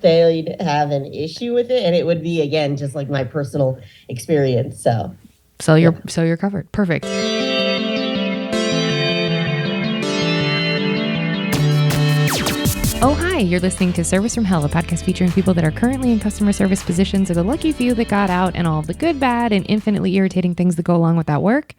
they'd have an issue with it, and it would be, again, just like my personal experience. So you're covered. Perfect. Oh, hi, you're listening to Service from Hell, a podcast featuring people that are currently in customer service positions or the lucky few that got out, and all of the good, bad, and infinitely irritating things that go along with that work.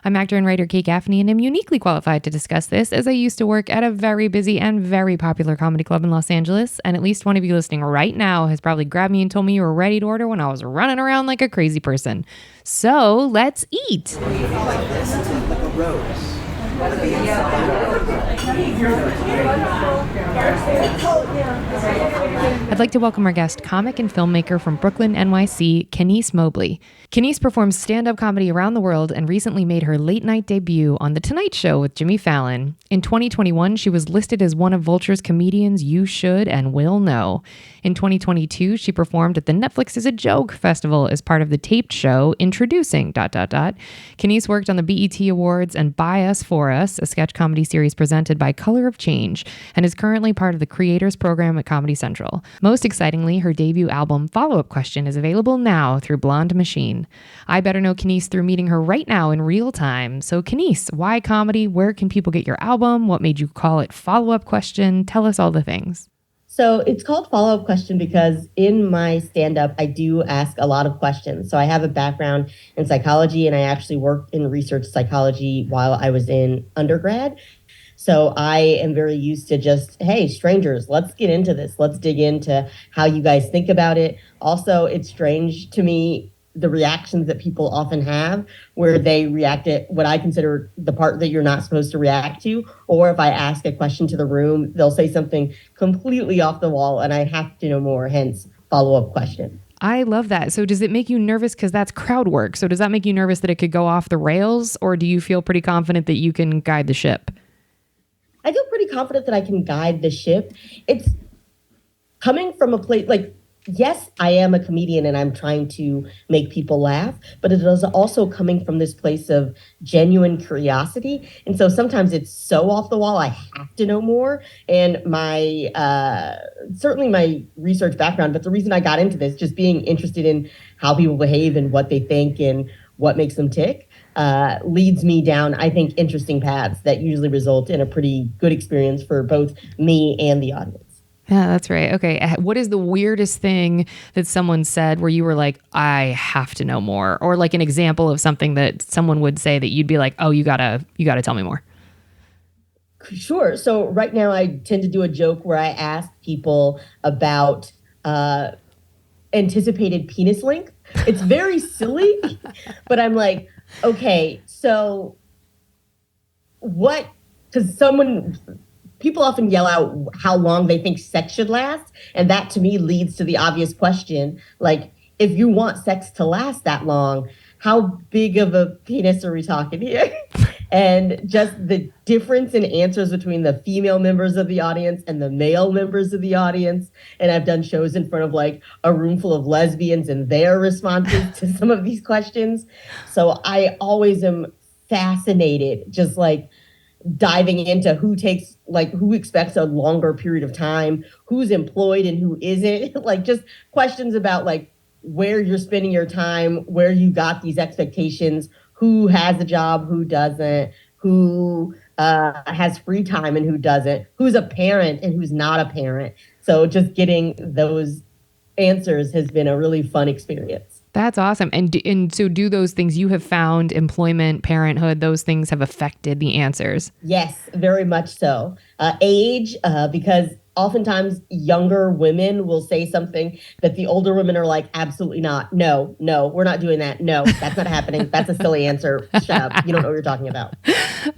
I'm actor and writer Kate Gaffney, and am uniquely qualified to discuss this as I used to work at a very busy and very popular comedy club in Los Angeles, and at least one of you listening right now has probably grabbed me and told me you were ready to order when I was running around like a crazy person. So let's eat. Like a rose. I'd like to welcome our guest, comic and filmmaker from Brooklyn, NYC, Kenice Mobley. Kenice performs stand-up comedy around the world and recently made her late-night debut on The Tonight Show with Jimmy Fallon. In 2021, she was listed as one of Vulture's comedians you should and will know. In 2022, she performed at the Netflix is a Joke Festival as part of the taped show Introducing... Kenice worked on the BET Awards and By Us For Us, a sketch comedy series presented by Color of Change, and is currently part of the Creators Program at Comedy Central. Most excitingly, her debut album, Follow Up Question, is available now through Blonde Machine. I better know Kenice through meeting her right now in real time. So Kenice, why comedy? Where can people get your album? What made you call it Follow Up Question? Tell us all the things. So it's called Follow Up Question because in my stand-up, I do ask a lot of questions. So I have a background in psychology, and I actually worked in research psychology while I was in undergrad. So I am very used to just, hey, strangers, let's get into this. Let's dig into how you guys think about it. Also, it's strange to me, the reactions that people often have where they react at what I consider the part that you're not supposed to react to. Or if I ask a question to the room, they'll say something completely off the wall and I have to know more, hence follow-up question. I love that. So does it make you nervous because that's crowd work? So does that make you nervous that it could go off the rails, or do you feel pretty confident that you can guide the ship? I feel pretty confident that I can guide the ship. It's coming from a place like, yes, I am a comedian and I'm trying to make people laugh, but it is also coming from this place of genuine curiosity. And so sometimes it's so off the wall, I have to know more. And my, certainly my research background, but the reason I got into this, just being interested in how people behave and what they think and what makes them tick, leads me down, I think, interesting paths that usually result in a pretty good experience for both me and the audience. Yeah, that's right. Okay. What is the weirdest thing that someone said where you were like, I have to know more? Or like an example of something that someone would say that you'd be like, oh, you gotta tell me more. Sure. So right now I tend to do a joke where I ask people about anticipated penis length. It's very silly, but I'm like, okay, so what, because people often yell out how long they think sex should last. And that to me leads to the obvious question, like, if you want sex to last that long, how big of a penis are we talking here? And just the difference in answers between the female members of the audience and the male members of the audience. And I've done shows in front of like a room full of lesbians and their responses to some of these questions. So I always am fascinated, just like, diving into who expects a longer period of time, who's employed and who isn't, like just questions about like where you're spending your time, where you got these expectations, who has a job, who doesn't, who has free time and who doesn't, who's a parent and who's not a parent. So just getting those answers has been a really fun experience. That's awesome. And so do those things you have found, employment, parenthood, those things have affected the answers? Yes, very much so. Age, because oftentimes younger women will say something that the older women are like, absolutely not. No, we're not doing that. No, that's not happening. That's a silly answer. Shut up. You don't know what you're talking about.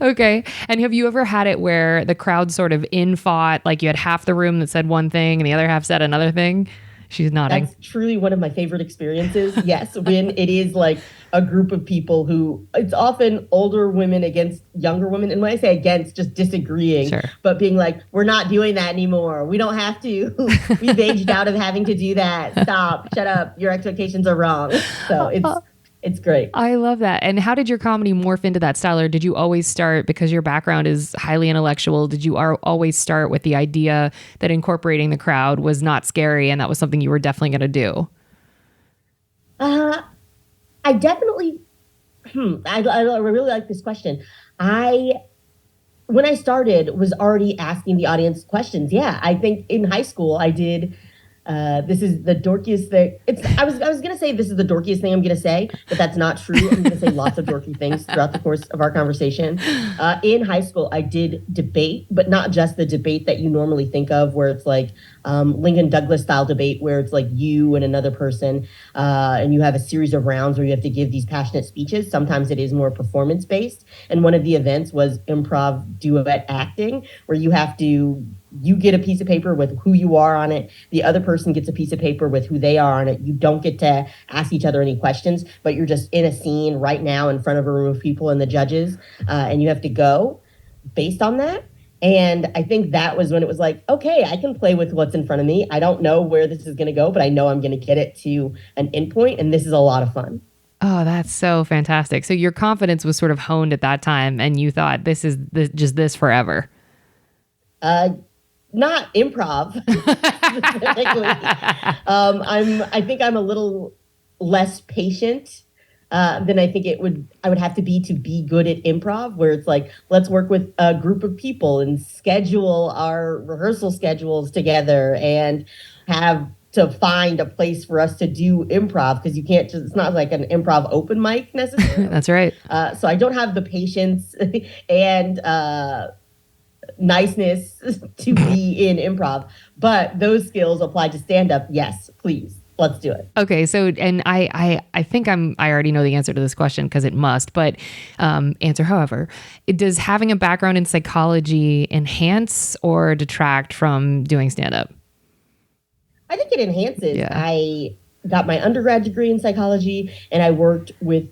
Okay. And have you ever had it where the crowd sort of in-fought, like you had half the room that said one thing and the other half said another thing? She's nodding. That's truly one of my favorite experiences. Yes, when it is like a group of people who, it's often older women against younger women. And when I say against, just disagreeing, sure. But being like, we're not doing that anymore. We don't have to. We've aged out of having to do that. Stop. Shut up. Your expectations are wrong. So It's great. I love that. And how did your comedy morph into that style? Or did you always start, because your background is highly intellectual, did you always start with the idea that incorporating the crowd was not scary and that was something you were definitely going to do? I definitely, I really like this question. I When I started, was already asking the audience questions. Yeah, I think in high school I did. This is the dorkiest thing. I was gonna say this is the dorkiest thing I'm gonna say, but that's not true. I'm gonna say lots of dorky things throughout the course of our conversation. In high school, I did debate, but not just the debate that you normally think of, where it's like Lincoln Douglas style debate, where it's like you and another person, and you have a series of rounds where you have to give these passionate speeches. Sometimes it is more performance based, and one of the events was improv duet acting, where you get a piece of paper with who you are on it. The other person gets a piece of paper with who they are on it. You don't get to ask each other any questions, but you're just in a scene right now in front of a room of people and the judges, and you have to go based on that. And I think that was when it was like, okay, I can play with what's in front of me. I don't know where this is going to go, but I know I'm going to get it to an endpoint, and this is a lot of fun. Oh, that's so fantastic. So your confidence was sort of honed at that time, and you thought just this forever. Not improv specifically. I think I'm a little less patient than I think I would have to be good at improv, where it's like, let's work with a group of people and schedule our rehearsal schedules together and have to find a place for us to do improv, because you can't just, it's not like an improv open mic necessarily. That's right. So I don't have the patience and niceness to be in improv, but those skills apply to stand up. Yes, please. Let's do it. Okay. So, and I think I already know the answer to this question because it must, but answer however. Does having a background in psychology enhance or detract from doing stand up? I think it enhances. Yeah. I got my undergrad degree in psychology, and I worked with,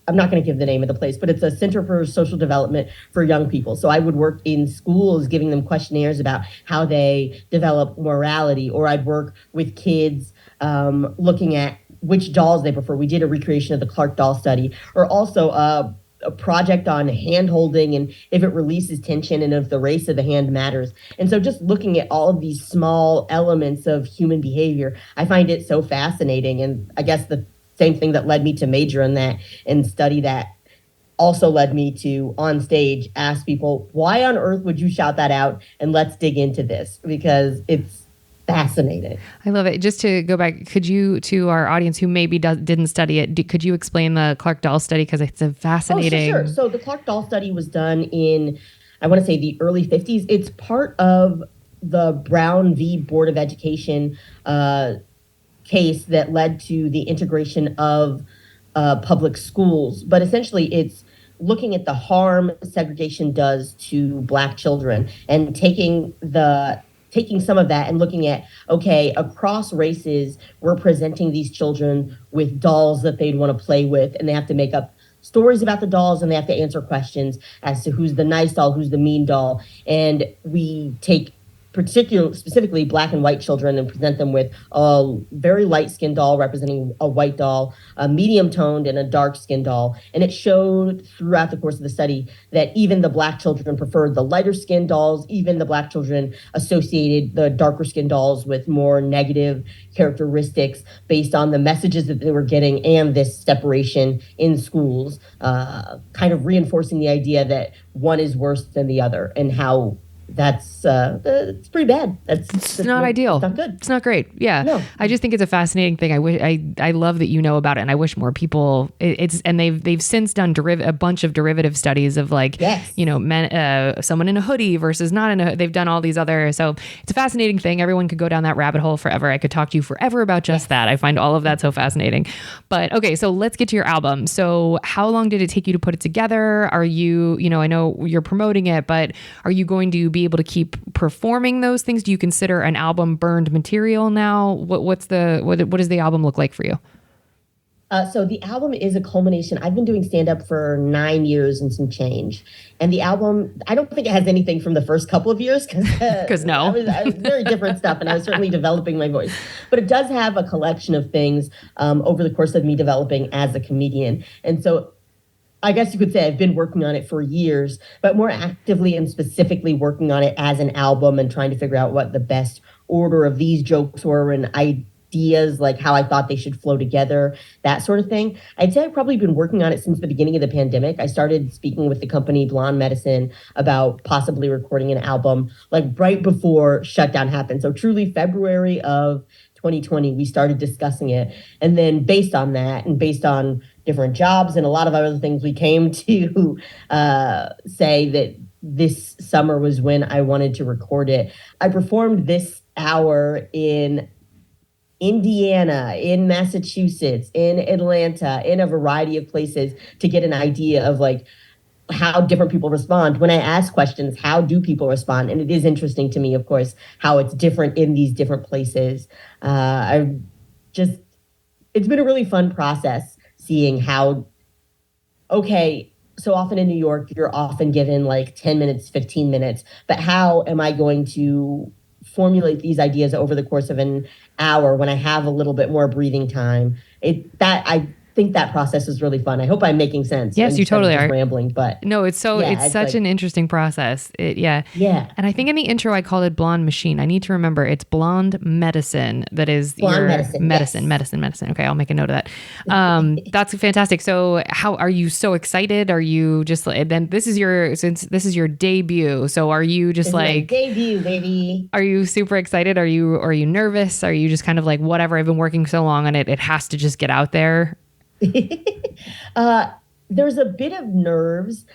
I'm not going to give the name of the place, but it's a Center for Social Development for young people. So I would work in schools giving them questionnaires about how they develop morality, or I'd work with kids looking at which dolls they prefer. We did a recreation of the Clark doll study, or also a project on hand holding and if it releases tension and if the race of the hand matters. And so just looking at all of these small elements of human behavior, I find it so fascinating. And I guess the same thing that led me to major in that and study that also led me to, on stage, ask people, why on earth would you shout that out? And let's dig into this, because it's fascinating. I love it. Just to go back, could you, to our audience who maybe didn't study it, could you explain the Clark doll study? Because it's a fascinating... Oh, sure. So the Clark doll study was done in, I want to say, the early 50s. It's part of the Brown v. Board of Education case that led to the integration of public schools. But essentially, it's looking at the harm segregation does to Black children and taking some of that and looking at, okay, across races, we're presenting these children with dolls that they'd want to play with, and they have to make up stories about the dolls, and they have to answer questions as to who's the nice doll, who's the mean doll. And we take specifically Black and white children and present them with a very light-skinned doll representing a white doll, a medium-toned and a dark-skinned doll. And it showed throughout the course of the study that even the Black children preferred the lighter-skinned dolls. Even the Black children associated the darker-skinned dolls with more negative characteristics based on the messages that they were getting and this separation in schools, kind of reinforcing the idea that one is worse than the other, and how that's it's pretty bad. It's not ideal. It's not good. It's not great. Yeah. No. I just think it's a fascinating thing. I love that you know about it, and I wish more people. And they've since done a bunch of derivative studies of like, yes, you know, men, someone in a hoodie versus not in a. They've done all these other. So it's a fascinating thing. Everyone could go down that rabbit hole forever. I could talk to you forever about just that. I find all of that so fascinating. But okay, so let's get to your album. So how long did it take you to put it together? Are you, I know you're promoting it, but are you going to be able to keep performing those things? Do you consider an album burned material now? What does the album look like for you? So the album is a culmination. I've been doing stand up for 9 years and some change. And the album, I don't think it has anything from the first couple of years Because no. I was very different stuff and I was certainly developing my voice. But it does have a collection of things over the course of me developing as a comedian. And so I guess you could say I've been working on it for years, but more actively and specifically working on it as an album and trying to figure out what the best order of these jokes were and ideas, like how I thought they should flow together, that sort of thing. I'd say I've probably been working on it since the beginning of the pandemic. I started speaking with the company Blonde Medicine about possibly recording an album like right before shutdown happened. So truly February of 2020, we started discussing it. And then based on that and based on different jobs and a lot of other things, we came to say that this summer was when I wanted to record it. I performed this hour in Indiana, in Massachusetts, in Atlanta, in a variety of places to get an idea of like how different people respond. When I ask questions, how do people respond? And it is interesting to me, of course, how it's different in these different places. It's been a really fun process seeing how, okay, so often in New York, you're often given like 10 minutes, 15 minutes, but how am I going to formulate these ideas over the course of an hour when I have a little bit more breathing time? I think that process is really fun. I hope I'm making sense. Yes, you totally are. Rambling, but no, it's such like, an interesting process. Yeah. And I think in the intro I called it Blonde Machine. I need to remember it's Blonde Medicine. That is Blonde your medicine. Okay, I'll make a note of that. That's fantastic. So, how are you so excited? Are you just then this is your debut? So, are you just it's like my debut, baby? Are you super excited? Are you nervous? Are you just kind of like whatever? I've been working so long on it. It has to just get out there. There's a bit of nerves.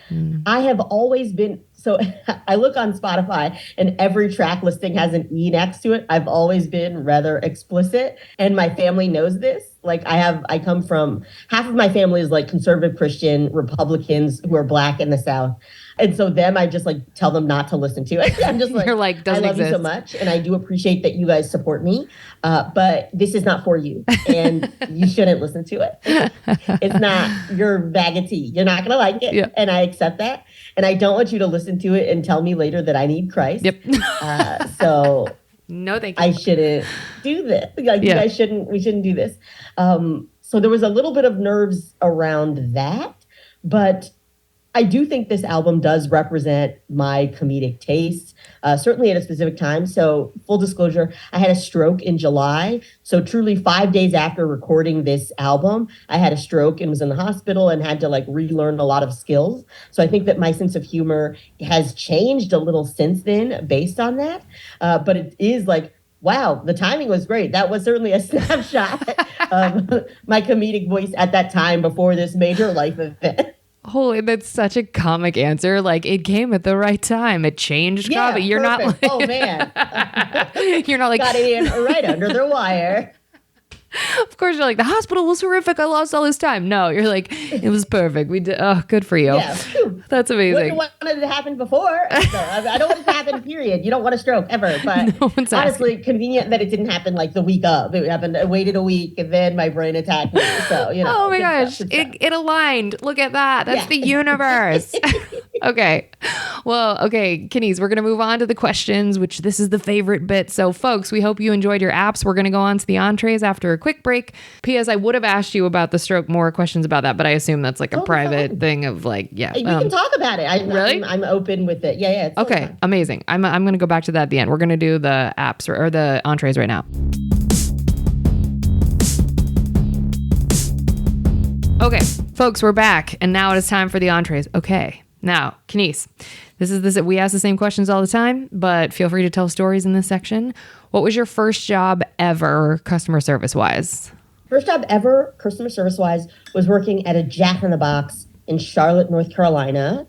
I have always been, so I look on Spotify and every track listing has an E next to it. I've always been rather explicit and my family knows this. Like I come from, half of my family is like conservative Christian Republicans who are Black in the South. And so I just like tell them not to listen to it. I'm just like, you're like, I love exist. You so much. And I do appreciate that you guys support me. But this is not for you. And you shouldn't listen to it. It's not your bag of tea. You're not going to like it. Yeah. And I accept that. And I don't want you to listen to it and tell me later that I need Christ. Yep. So no, thank you. I shouldn't do this. Like you guys we shouldn't do this. So there was a little bit of nerves around that, but I do think this album does represent my comedic taste, certainly at a specific time. So full disclosure, I had a stroke in July. So truly 5 days after recording this album, I had a stroke and was in the hospital and had to like relearn a lot of skills. So I think that my sense of humor has changed a little since then based on that. But it is like, wow, the timing was great. That was certainly a snapshot of my comedic voice at that time before this major life event. Holy, that's such a comic answer. Like it came at the right time. It changed comedy. You're perfect. not like, oh man. You're not like got it in right under the wire. Of course, you're like, the hospital was horrific. I lost all this time. No, you're like, it was perfect. We did. Oh, good for you. Yeah. That's amazing. Wouldn't want it to happen before. So, I don't want it to happen, period. You don't want a stroke ever. But no one's honestly, convenient that it didn't happen like the week of. It happened, I waited a week and then my brain attacked me. So, you know. Oh my gosh. It aligned. Look at that. That's the universe. Okay. Well, okay, Kenice, we're going to move on to the questions, which this is the favorite bit. So folks, we hope you enjoyed your apps. We're going to go on to the entrees after a quick break. P.S. I would have asked you about the stroke, more questions about that, but I assume that's like a private thing of like, we can talk about it. Really? I'm open with it. Yeah. It's okay. Fun. Amazing. I'm going to go back to that at the end. We're going to do the apps or the entrees right now. Okay, folks, we're back. And now it is time for the entrees. Okay. Now, Kenice, we ask the same questions all the time, but feel free to tell stories in this section. What was your first job ever, customer service wise? First job ever, customer service wise, was working at a Jack in the Box in Charlotte, North Carolina.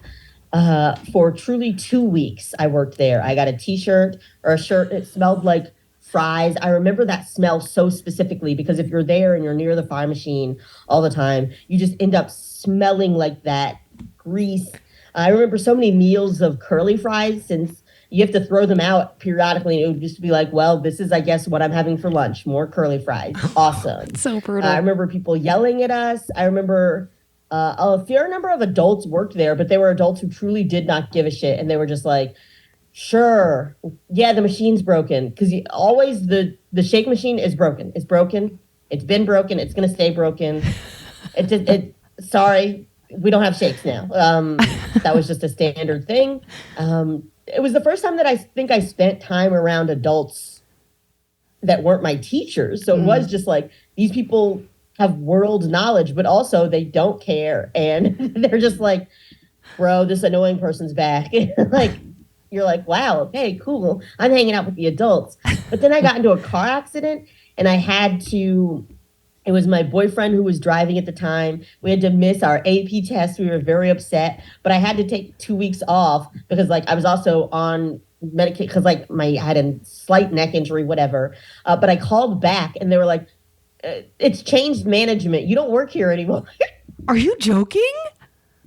For truly 2 weeks, I worked there. I got a t-shirt or a shirt. It smelled like fries. I remember that smell so specifically because if you're there and you're near the fry machine all the time, you just end up smelling like that grease. I remember so many meals of curly fries since you have to throw them out periodically. And it would just be like, well, this is, I guess, what I'm having for lunch. More curly fries. Awesome. So brutal. I remember people yelling at us. I remember a fair number of adults worked there, but they were adults who truly did not give a shit. And they were just like, sure, yeah, the machine's broken. Because always the shake machine is broken. It's broken. It's been broken. It's going to stay broken. Sorry, we don't have shakes now. That was just a standard thing. It was the first time that I think I spent time around adults that weren't my teachers. So it was just like, these people have world knowledge, but also they don't care. And they're just like, bro, this annoying person's back. Like, you're like, wow, okay, cool. I'm hanging out with the adults. But then I got into a car accident and I had to, it was my boyfriend who was driving at the time. We had to miss our AP test. We were very upset, but I had to take 2 weeks off because like I was also on Medicaid because like I had a slight neck injury, whatever. But I called back and they were like, it's changed management. You don't work here anymore. Are you joking?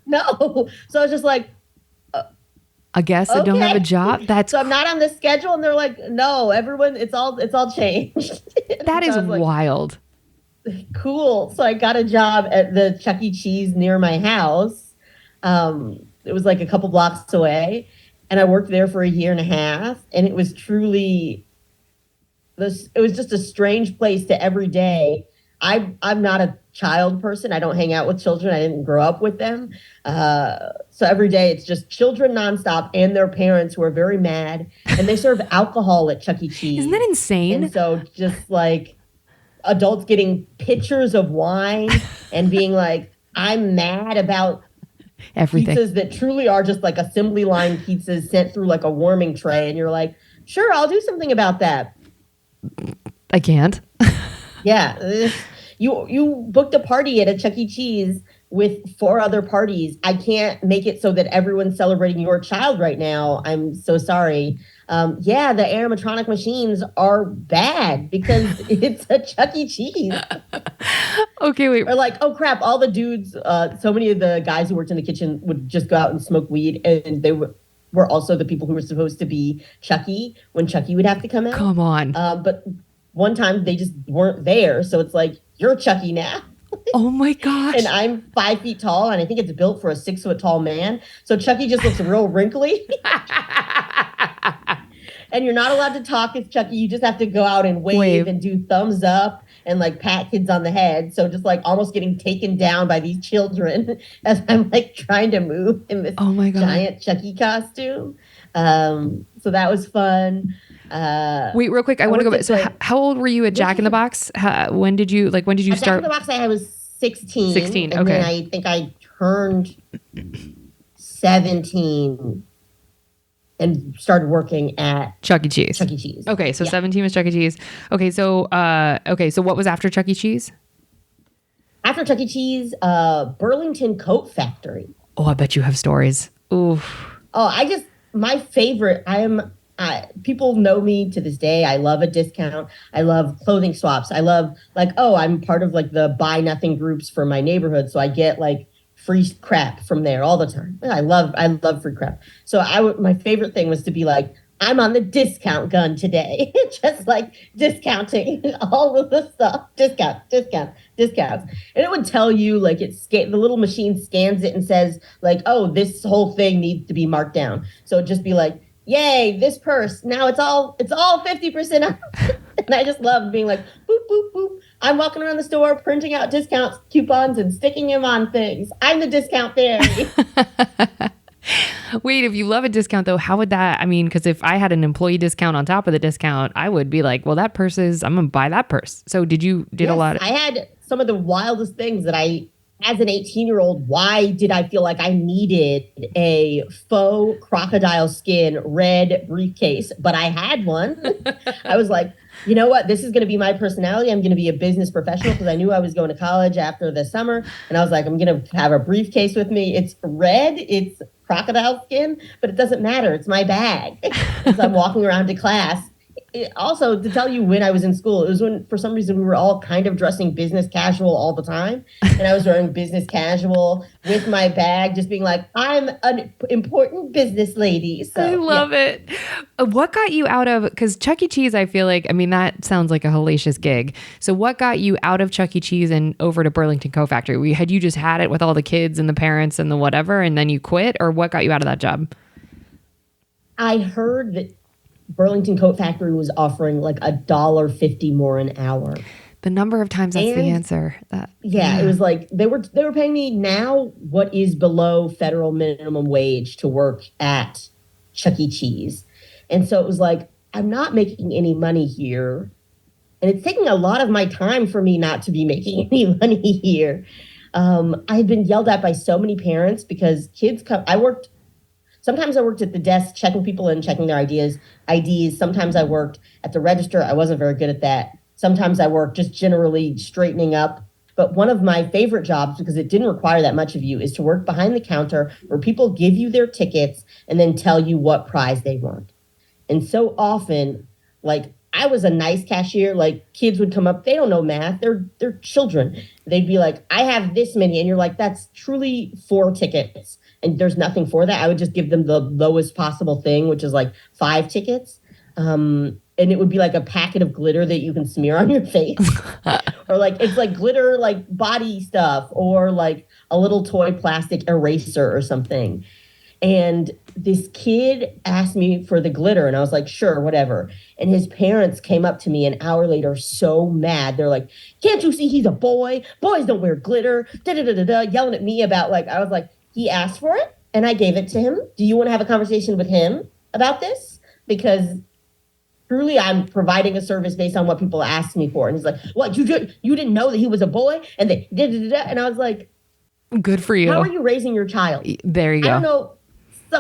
No. So I was just like, I guess I don't have a job. So I'm not on the schedule. And they're like, no, everyone, it's all changed. That is wild. Cool. So I got a job at the Chuck E. Cheese near my house. It was like a couple blocks away. And I worked there for a year and a half. And it was truly, it was just a strange place to every day. I'm not a child person. I don't hang out with children. I didn't grow up with them. So every day it's just children nonstop and their parents who are very mad. And they serve alcohol at Chuck E. Cheese. Isn't that insane? And so just like adults getting pitchers of wine and being like, I'm mad about everything. Pizzas that truly are just like assembly line pizzas sent through like a warming tray. And you're like, sure, I'll do something about that. I can't. Yeah. You booked a party at a Chuck E. Cheese with 4 other parties. I can't make it so that everyone's celebrating your child right now. I'm so sorry. Yeah, the animatronic machines are bad because it's a Chuck E. Cheese. Okay, wait. Or like, oh crap, all the dudes, so many of the guys who worked in the kitchen would just go out and smoke weed, and they were also the people who were supposed to be Chucky when Chucky would have to come out. Come on. But one time they just weren't there, so it's like, you're Chucky now. Oh my gosh. And I'm 5 feet tall, and I think it's built for a 6 foot tall man. So Chucky just looks real wrinkly. And you're not allowed to talk as Chucky. You just have to go out and wave and do thumbs up and like pat kids on the head. So just like almost getting taken down by these children as I'm like trying to move in this giant Chucky costume. So that was fun. Wait, real quick. I want to go back. So how old were you at Jack in the Box? When did you start? Jack in the Box, I was 16. 16, and okay. then I think I turned 17 and started working at Chuck E. Cheese. Chuck E. Cheese. Okay, so 17 was Chuck E. Cheese. Okay, so what was after Chuck E. Cheese? After Chuck E. Cheese, Burlington Coat Factory. Oh, I bet you have stories. Oof. Oh, my favorite, people know me to this day. I love a discount. I love clothing swaps. I love I'm part of like the buy nothing groups for my neighborhood. So I get like free crap from there all the time. I love free crap. So my favorite thing was to be like, I'm on the discount gun today. Just like discounting all of the stuff. Discounts. And it would tell you like the little machine scans it and says like, oh, this whole thing needs to be marked down. So it'd just be like, yay, this purse. Now it's all 50% off. And I just loved being like, boop, boop, boop. I'm walking around the store, printing out discount coupons and sticking them on things. I'm the discount fairy. Wait, if you love a discount though, how would that, because if I had an employee discount on top of the discount, I would be like, well, I'm going to buy that purse. So a lot of... I had some of the wildest things that as an 18-year-old, why did I feel like I needed a faux crocodile skin red briefcase? But I had one. I was like, you know what? This is going to be my personality. I'm going to be a business professional because I knew I was going to college after the summer. And I was like, I'm going to have a briefcase with me. It's red. It's crocodile skin, but it doesn't matter. It's my bag. So I'm walking around to class Also, to tell you when I was in school, it was when, for some reason, we were all kind of dressing business casual all the time. And I was wearing business casual with my bag, just being like, I'm an important business lady. So, I love it. What got you out of, because Chuck E. Cheese, I feel like, I mean, that sounds like a hellacious gig. So what got you out of Chuck E. Cheese and over to Burlington Coat Factory? Had you just had it with all the kids and the parents and the whatever, and then you quit? Or what got you out of that job? I heard that Burlington Coat Factory was offering like $1.50 more an hour. The number of times that's the answer. Yeah, it was like they were paying me now what is below federal minimum wage to work at Chuck E. Cheese. And so it was like, I'm not making any money here. And it's taking a lot of my time for me not to be making any money here. I had been yelled at by so many parents because kids come. Sometimes I worked at the desk checking people in, checking their IDs. Sometimes I worked at the register. I wasn't very good at that. Sometimes I worked just generally straightening up. But one of my favorite jobs, because it didn't require that much of you, is to work behind the counter where people give you their tickets and then tell you what prize they want. And so often, like, I was a nice cashier. Like, kids would come up, they don't know math. They're children. They'd be like, I have this many. And you're like, that's truly 4 tickets. And there's nothing for that. I would just give them the lowest possible thing, which is like 5 tickets. And it would be like a packet of glitter that you can smear on your face. Or like, it's like glitter, like body stuff, or like a little toy plastic eraser or something. And this kid asked me for the glitter, and I was like, sure, whatever. And his parents came up to me an hour later so mad. They're like, can't you see he's a boy? Boys don't wear glitter, yelling at me about, like, I was like, he asked for it and I gave it to him. Do you want to have a conversation with him about this? Because truly I'm providing a service based on what people asked me for. And he's like, what, you didn't know that he was a boy? And they and I was like, good for you. How are you raising your child? There you go. I don't know.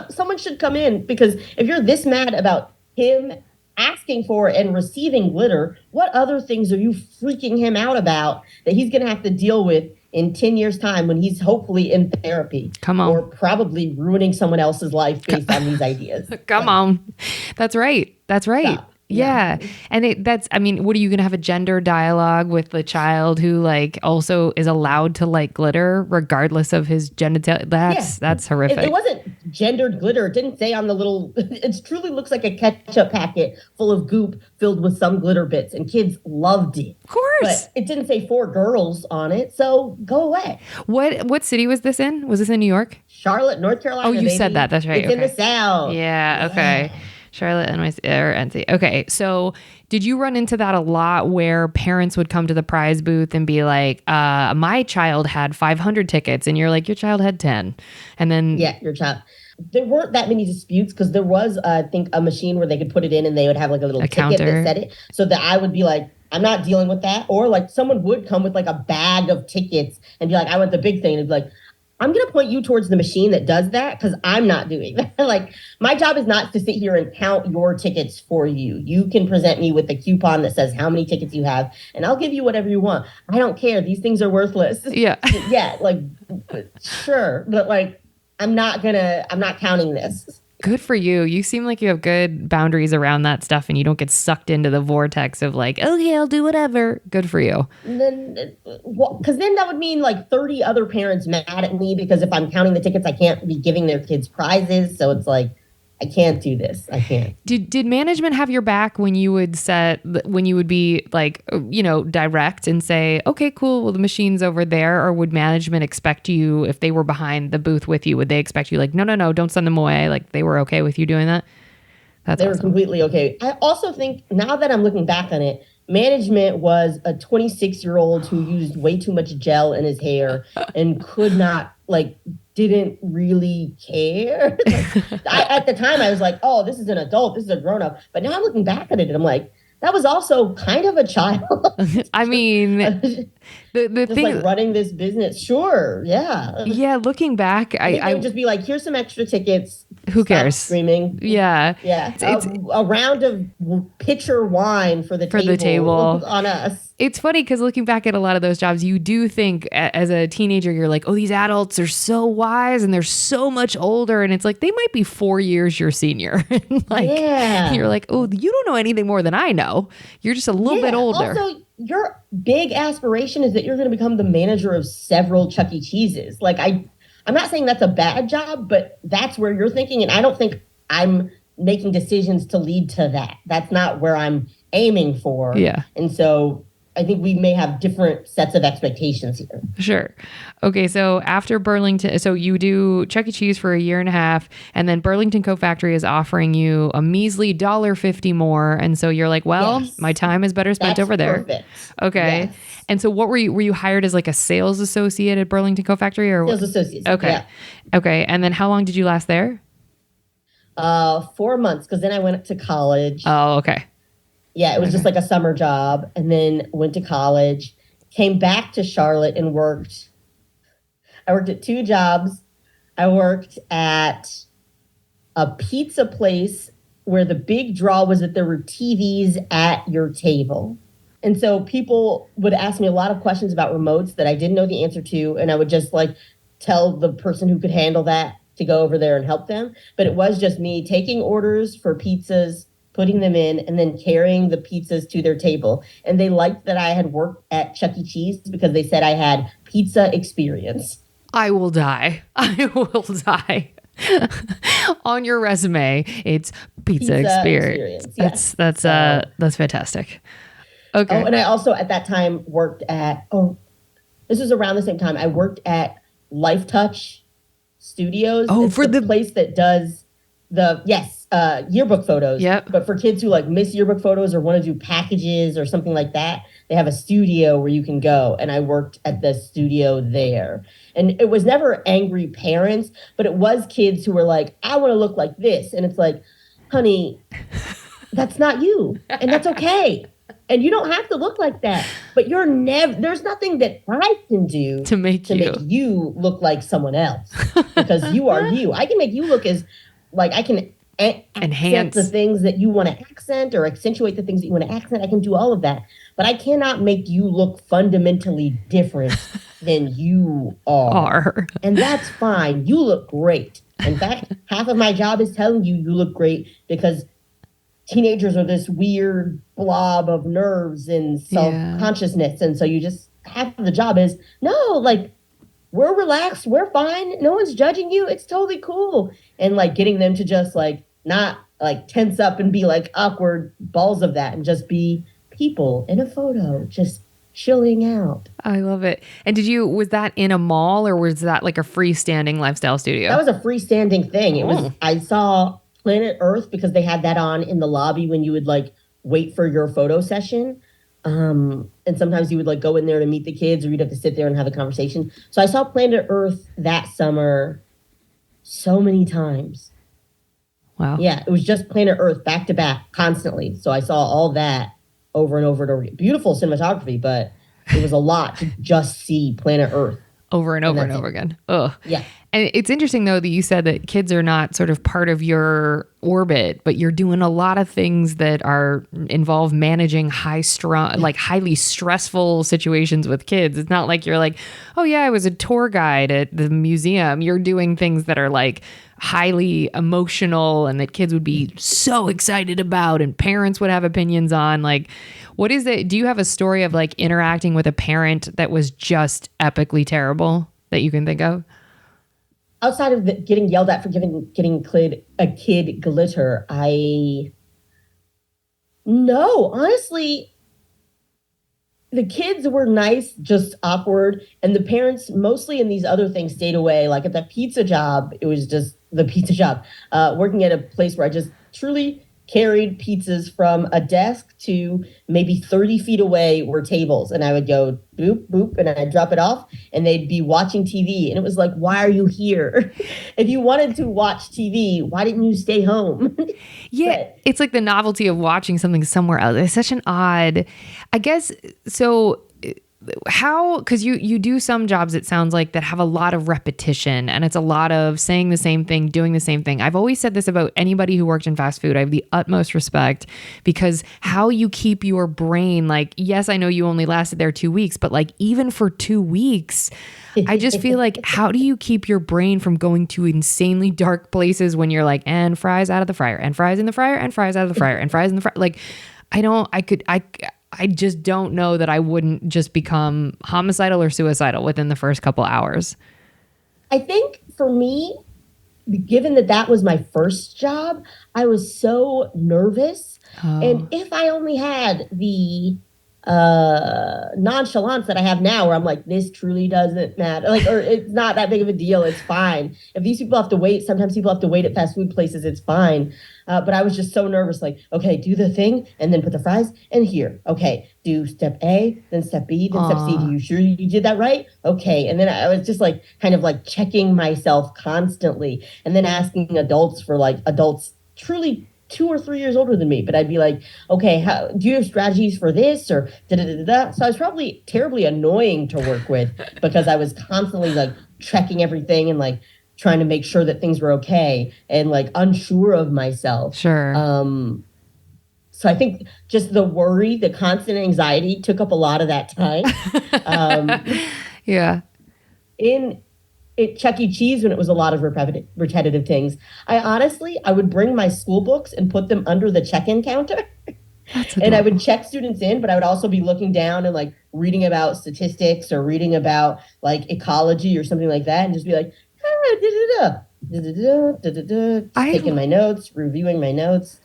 Someone should come in, because if you're this mad about him asking for and receiving glitter, what other things are you freaking him out about that he's going to have to deal with in 10 years' time when he's hopefully in therapy? Come on. Or probably ruining someone else's life based on these ideas. Come on. That's right. That's right. Yeah. And that's, I mean, what are you going to have a gender dialogue with the child who like also is allowed to like glitter regardless of his genitalia? That's horrific. It wasn't gendered glitter. It didn't say on the little, it truly looks like a ketchup packet full of goop filled with some glitter bits, and kids loved it. Of course. But it didn't say 4 girls on it. So go away. What city was this in? Was this in New York? Charlotte, North Carolina. Oh, you said that. That's right. It's in the South. Yeah. Okay. Yeah. Charlotte, NYC, or NC. Okay. So did you run into that a lot where parents would come to the prize booth and be like, my child had 500 tickets, and you're like, your child had 10. And then. Yeah, your child. There weren't that many disputes because there was, I think, a machine where they could put it in and they would have like a little ticket counter that said it. So that I would be like, I'm not dealing with that. Or like someone would come with like a bag of tickets and be like, I want the big thing. And it'd be like, I'm going to point you towards the machine that does that because I'm not doing that. Like, my job is not to sit here and count your tickets for you. You can present me with a coupon that says how many tickets you have, and I'll give you whatever you want. I don't care. These things are worthless. Yeah. Yeah, like, sure. But like, I'm not counting this. Good for you. You seem like you have good boundaries around that stuff and you don't get sucked into the vortex of like, okay, I'll do whatever. Good for you. Because then that would mean like 30 other parents mad at me because if I'm counting the tickets, I can't be giving their kids prizes. So it's like, I can't do this. I can't. Did management have your back when you would be like, direct and say, okay, cool, well, the machine's over there? Or would management expect you, if they were behind the booth with you, would they expect you like, no, don't send them away? Like they were okay with you doing that? They were completely okay. I also think now that I'm looking back on it, management was a 26-year-old who used way too much gel in his hair and could not didn't really care. At the time, I was like, oh, this is an adult. This is a grown-up. But now I'm looking back at it, and I'm like, that was also kind of a child. I mean, The just thing, like running this business. Sure. Yeah. yeah, looking back, I think they would I just be like, here's some extra tickets. who Stop cares? screaming. Yeah. Yeah. It's A round of pitcher wine for the for the table. on us. It's funny because looking back at a lot of those jobs, you do think as a teenager, you're like, oh, these adults are so wise and they're so much older. And it's like, they might be 4 years your senior. Like, Yeah. you're like, oh, you don't know anything more than I know. You're just a little bit older. Also, your big aspiration is that you're going to become the manager of several Chuck E. Cheese's. Like, I'm not saying that's a bad job, but that's where you're thinking. And I don't think I'm making decisions to lead to that. That's not where I'm aiming for. Yeah. And so I think we may have different sets of expectations here. Sure. Okay. So after Burlington, so you do Chuck E. Cheese for a year and a half, and then Burlington Coat Factory is offering you a measly $1.50 more. And so you're like, well, Yes. my time is better spent That's over there. perfect. Okay. Yes. And so what were you hired as like a sales associate at Burlington Coat Factory or Sales associates. Okay. Yeah. Okay. And then how long did you last there? 4 months, because then I went to college. Oh, okay. Yeah, it was just like a summer job, and then went to college, came back to Charlotte and worked. I worked at 2 jobs. I worked at a pizza place where the big draw was that there were TVs at your table. And so people would ask me a lot of questions about remotes that I didn't know the answer to, and I would just like tell the person who could handle that to go over there and help them. But it was just me taking orders for pizzas, putting them in, and then carrying the pizzas to their table. And they liked that I had worked at Chuck E. Cheese because they said I had pizza experience. I will die. I will die. On your resume, it's pizza experience. Yes. That's fantastic. Okay. Oh, and I also at that time worked at, this was around the same time, I worked at Life Touch Studios. Oh, it's for the place that does yearbook photos. Yep. But for kids who like miss yearbook photos or want to do packages or something like that, they have a studio where you can go. And I worked at the studio there. And it was never angry parents, but it was kids who were like, I want to look like this. And it's like, honey, that's not you. And that's okay. And you don't have to look like that. But there's nothing that I can do to make you look like someone else. Because you are you. I can make you look as like I can enhance the things that you want to accent or accentuate the things that you want to accent. I can do all of that. But I cannot make you look fundamentally different than you are. And that's fine. You look great. In fact, half of my job is telling you look great because teenagers are this weird blob of nerves and self-consciousness. And so you just, half of the job is, no, like, we're relaxed. We're fine. No one's judging you. It's totally cool. And like getting them to just like not like tense up and be like awkward balls of that and just be people in a photo, just chilling out. I love it. And was that in a mall or was that like a freestanding lifestyle studio? That was a freestanding thing. It was, I saw Planet Earth because they had that on in the lobby when you would like wait for your photo session. And sometimes you would like go in there to meet the kids or you'd have to sit there and have a conversation. So I saw Planet Earth that summer so many times. Wow. Yeah, it was just Planet Earth back to back constantly. So I saw all that over and over and over. Beautiful cinematography, but it was a lot to just see Planet Earth. Over and over and over again. Ugh. Yeah. And it's interesting, though, that you said that kids are not sort of part of your orbit, but you're doing a lot of things that involve managing highly stressful situations with kids. It's not like you're like, oh, yeah, I was a tour guide at the museum. You're doing things that are like highly emotional and that kids would be so excited about and parents would have opinions on. Like, what is it? Do you have a story of like interacting with a parent that was just epically terrible that you can think of? Outside of getting yelled at for getting a kid glitter, no, honestly, the kids were nice, just awkward. And the parents, mostly in these other things, stayed away. Like at the pizza job, it was just the pizza job. Working at a place where I just truly carried pizzas from a desk to maybe 30 feet away were tables. And I would go boop, boop, and I'd drop it off and they'd be watching TV. And it was like, why are you here? If you wanted to watch TV, why didn't you stay home? Yeah, it's like the novelty of watching something somewhere else. It's such an odd, I guess. So how, because you do some jobs, it sounds like, that have a lot of repetition, and it's a lot of saying the same thing, doing the same thing. I've always said this about anybody who worked in fast food. I have the utmost respect, because how you keep your brain, like, yes, I know you only lasted there 2 weeks, but like even for 2 weeks, I just feel like, how do you keep your brain from going to insanely dark places when you're like, and fries out of the fryer, and fries in the fryer, and fries out of the fryer, and fries in the fryer? Like, I just don't know that I wouldn't just become homicidal or suicidal within the first couple hours. I think for me, given that that was my first job, I was so nervous. And if I only had the nonchalance that I have now, where I'm like, this truly doesn't matter, like, or it's not that big of a deal, it's fine. If these people have to wait, sometimes people have to wait at fast food places, it's fine. But I was just so nervous, like, okay, do the thing and then put the fries in here. Okay, do step A, then step B, then step C. Do you sure you did that right? Okay. And then I was just like kind of like checking myself constantly, and then asking adults truly 2 or 3 years older than me, but I'd be like, okay, how do you have strategies for this, or da da da da? So I was probably terribly annoying to work with, because I was constantly like checking everything and like trying to make sure that things were okay, and like unsure of myself. Sure. So I think just the worry, the constant anxiety took up a lot of that time. Yeah. At Chuck E. Cheese, when it was a lot of repetitive things, I would bring my school books and put them under the check-in counter. And I would check students in, but I would also be looking down and like reading about statistics or reading about like ecology or something like that, and just be like, taking my notes, reviewing my notes.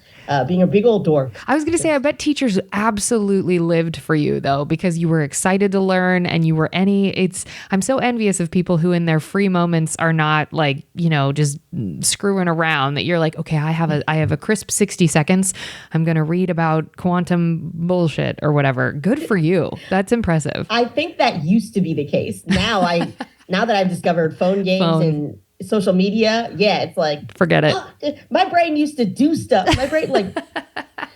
Being a big old dork. I was going to say, I bet teachers absolutely lived for you, though, because you were excited to learn, and you were I'm so envious of people who in their free moments are not like, just screwing around, that you're like, okay, I have a crisp 60 seconds. I'm going to read about quantum bullshit or whatever. Good for you. That's impressive. I think that used to be the case. Now that I've discovered phone games and social media, yeah, it's like, forget it. My brain used to do stuff. My brain, like,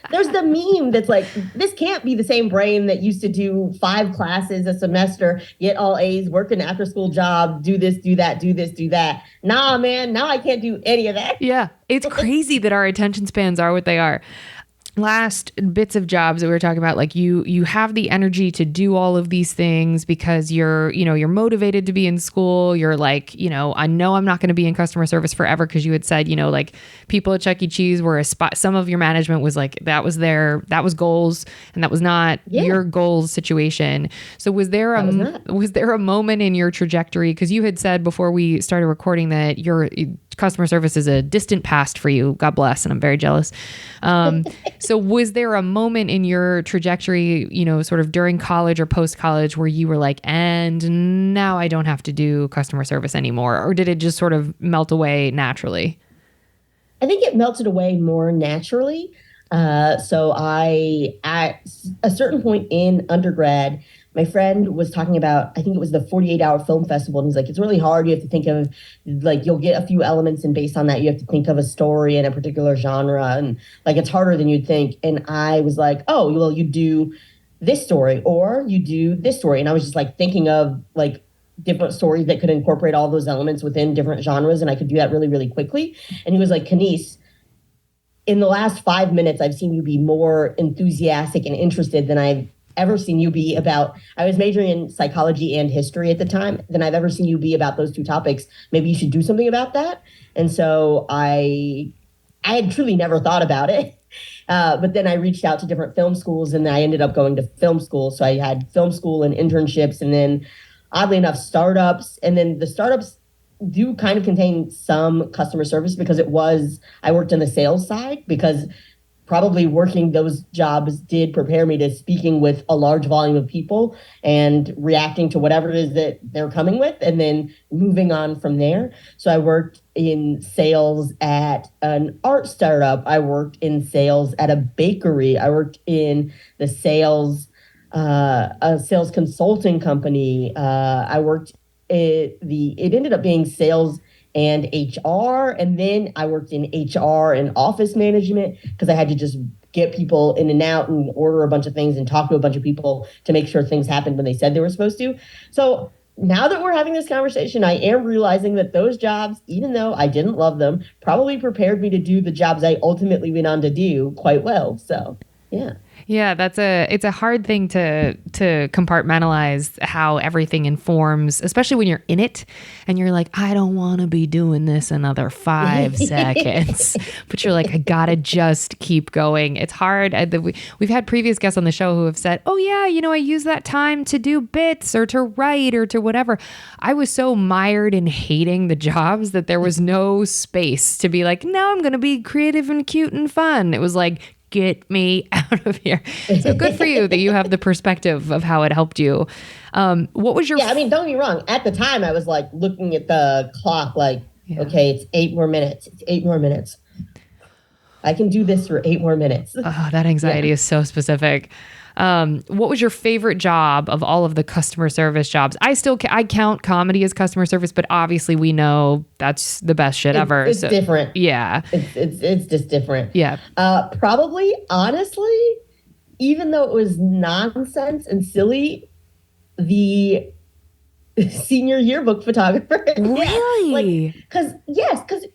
there's the meme that's like, this can't be the same brain that used to do 5 classes a semester, get all A's, work an after school job, do this, do that, do this, do that. Nah, man, now I can't do any of that. Yeah, it's crazy that our attention spans are what they are. Last bits of jobs that we were talking about, like you have the energy to do all of these things because you're motivated to be in school. You're like, I know I'm not going to be in customer service forever, because you had said, like people at Chuck E. Cheese were some of your management was like, that was goals, and that was not your goals situation. So was there a moment in your trajectory, because you had said before we started recording that your customer service is a distant past for you, God bless, and I'm very jealous. So was there a moment in your trajectory, sort of during college or post-college, where you were like, and now I don't have to do customer service anymore? Or did it just sort of melt away naturally? I think it melted away more naturally. So at a certain point in undergrad, my friend was talking about, I think it was the 48-hour film festival. And he's like, it's really hard. You have to think of, like, you'll get a few elements, and based on that, you have to think of a story in a particular genre. And like, it's harder than you'd think. And I was like, oh, well, you do this story or you do this story. And I was just like thinking of like different stories that could incorporate all those elements within different genres. And I could do that really, really quickly. And he was like, Kenice, in the last 5 minutes, I've seen you be more enthusiastic and interested than I've ever seen you be about. I was majoring in psychology and history at the time, than I've ever seen you be about those 2 topics. Maybe you should do something about that. And so I had truly never thought about it. But then I reached out to different film schools, and I ended up going to film school. So I had film school and internships, and then oddly enough, startups. And then the startups do kind of contain some customer service, because I worked on the sales side, because probably working those jobs did prepare me to speaking with a large volume of people and reacting to whatever it is that they're coming with, and then moving on from there. So I worked in sales at an art startup. I worked in sales at a bakery. I worked in the a sales consulting company. I worked it ended up being sales and HR. And then I worked in HR and office management because I had to just get people in and out and order a bunch of things and talk to a bunch of people to make sure things happened when they said they were supposed to. So now that we're having this conversation, I am realizing that those jobs, even though I didn't love them, probably prepared me to do the jobs I ultimately went on to do quite well. So, yeah. Yeah, it's a hard thing to compartmentalize how everything informs, especially when you're in it and you're like, I don't want to be doing this another 5 seconds. But you're like, I gotta just keep going. It's hard. We've had previous guests on the show who have said, oh yeah, I use that time to do bits or to write or to whatever. I was so mired in hating the jobs that there was no space to be like, no, I'm gonna be creative and cute and fun. It was like, get me out of here. So good for you that you have the perspective of how it helped you. What was your... Yeah, I mean, don't get me wrong. At the time, I was like looking at the clock like, okay, it's 8 more minutes. It's 8 more minutes. I can do this for 8 more minutes. Oh, that anxiety is so specific. What was your favorite job of all of the customer service jobs? I count comedy as customer service, but obviously we know that's the best shit ever. It's different. Yeah. It's just different. Yeah. Probably, honestly, even though it was nonsense and silly, the senior yearbook photographer. Really? Because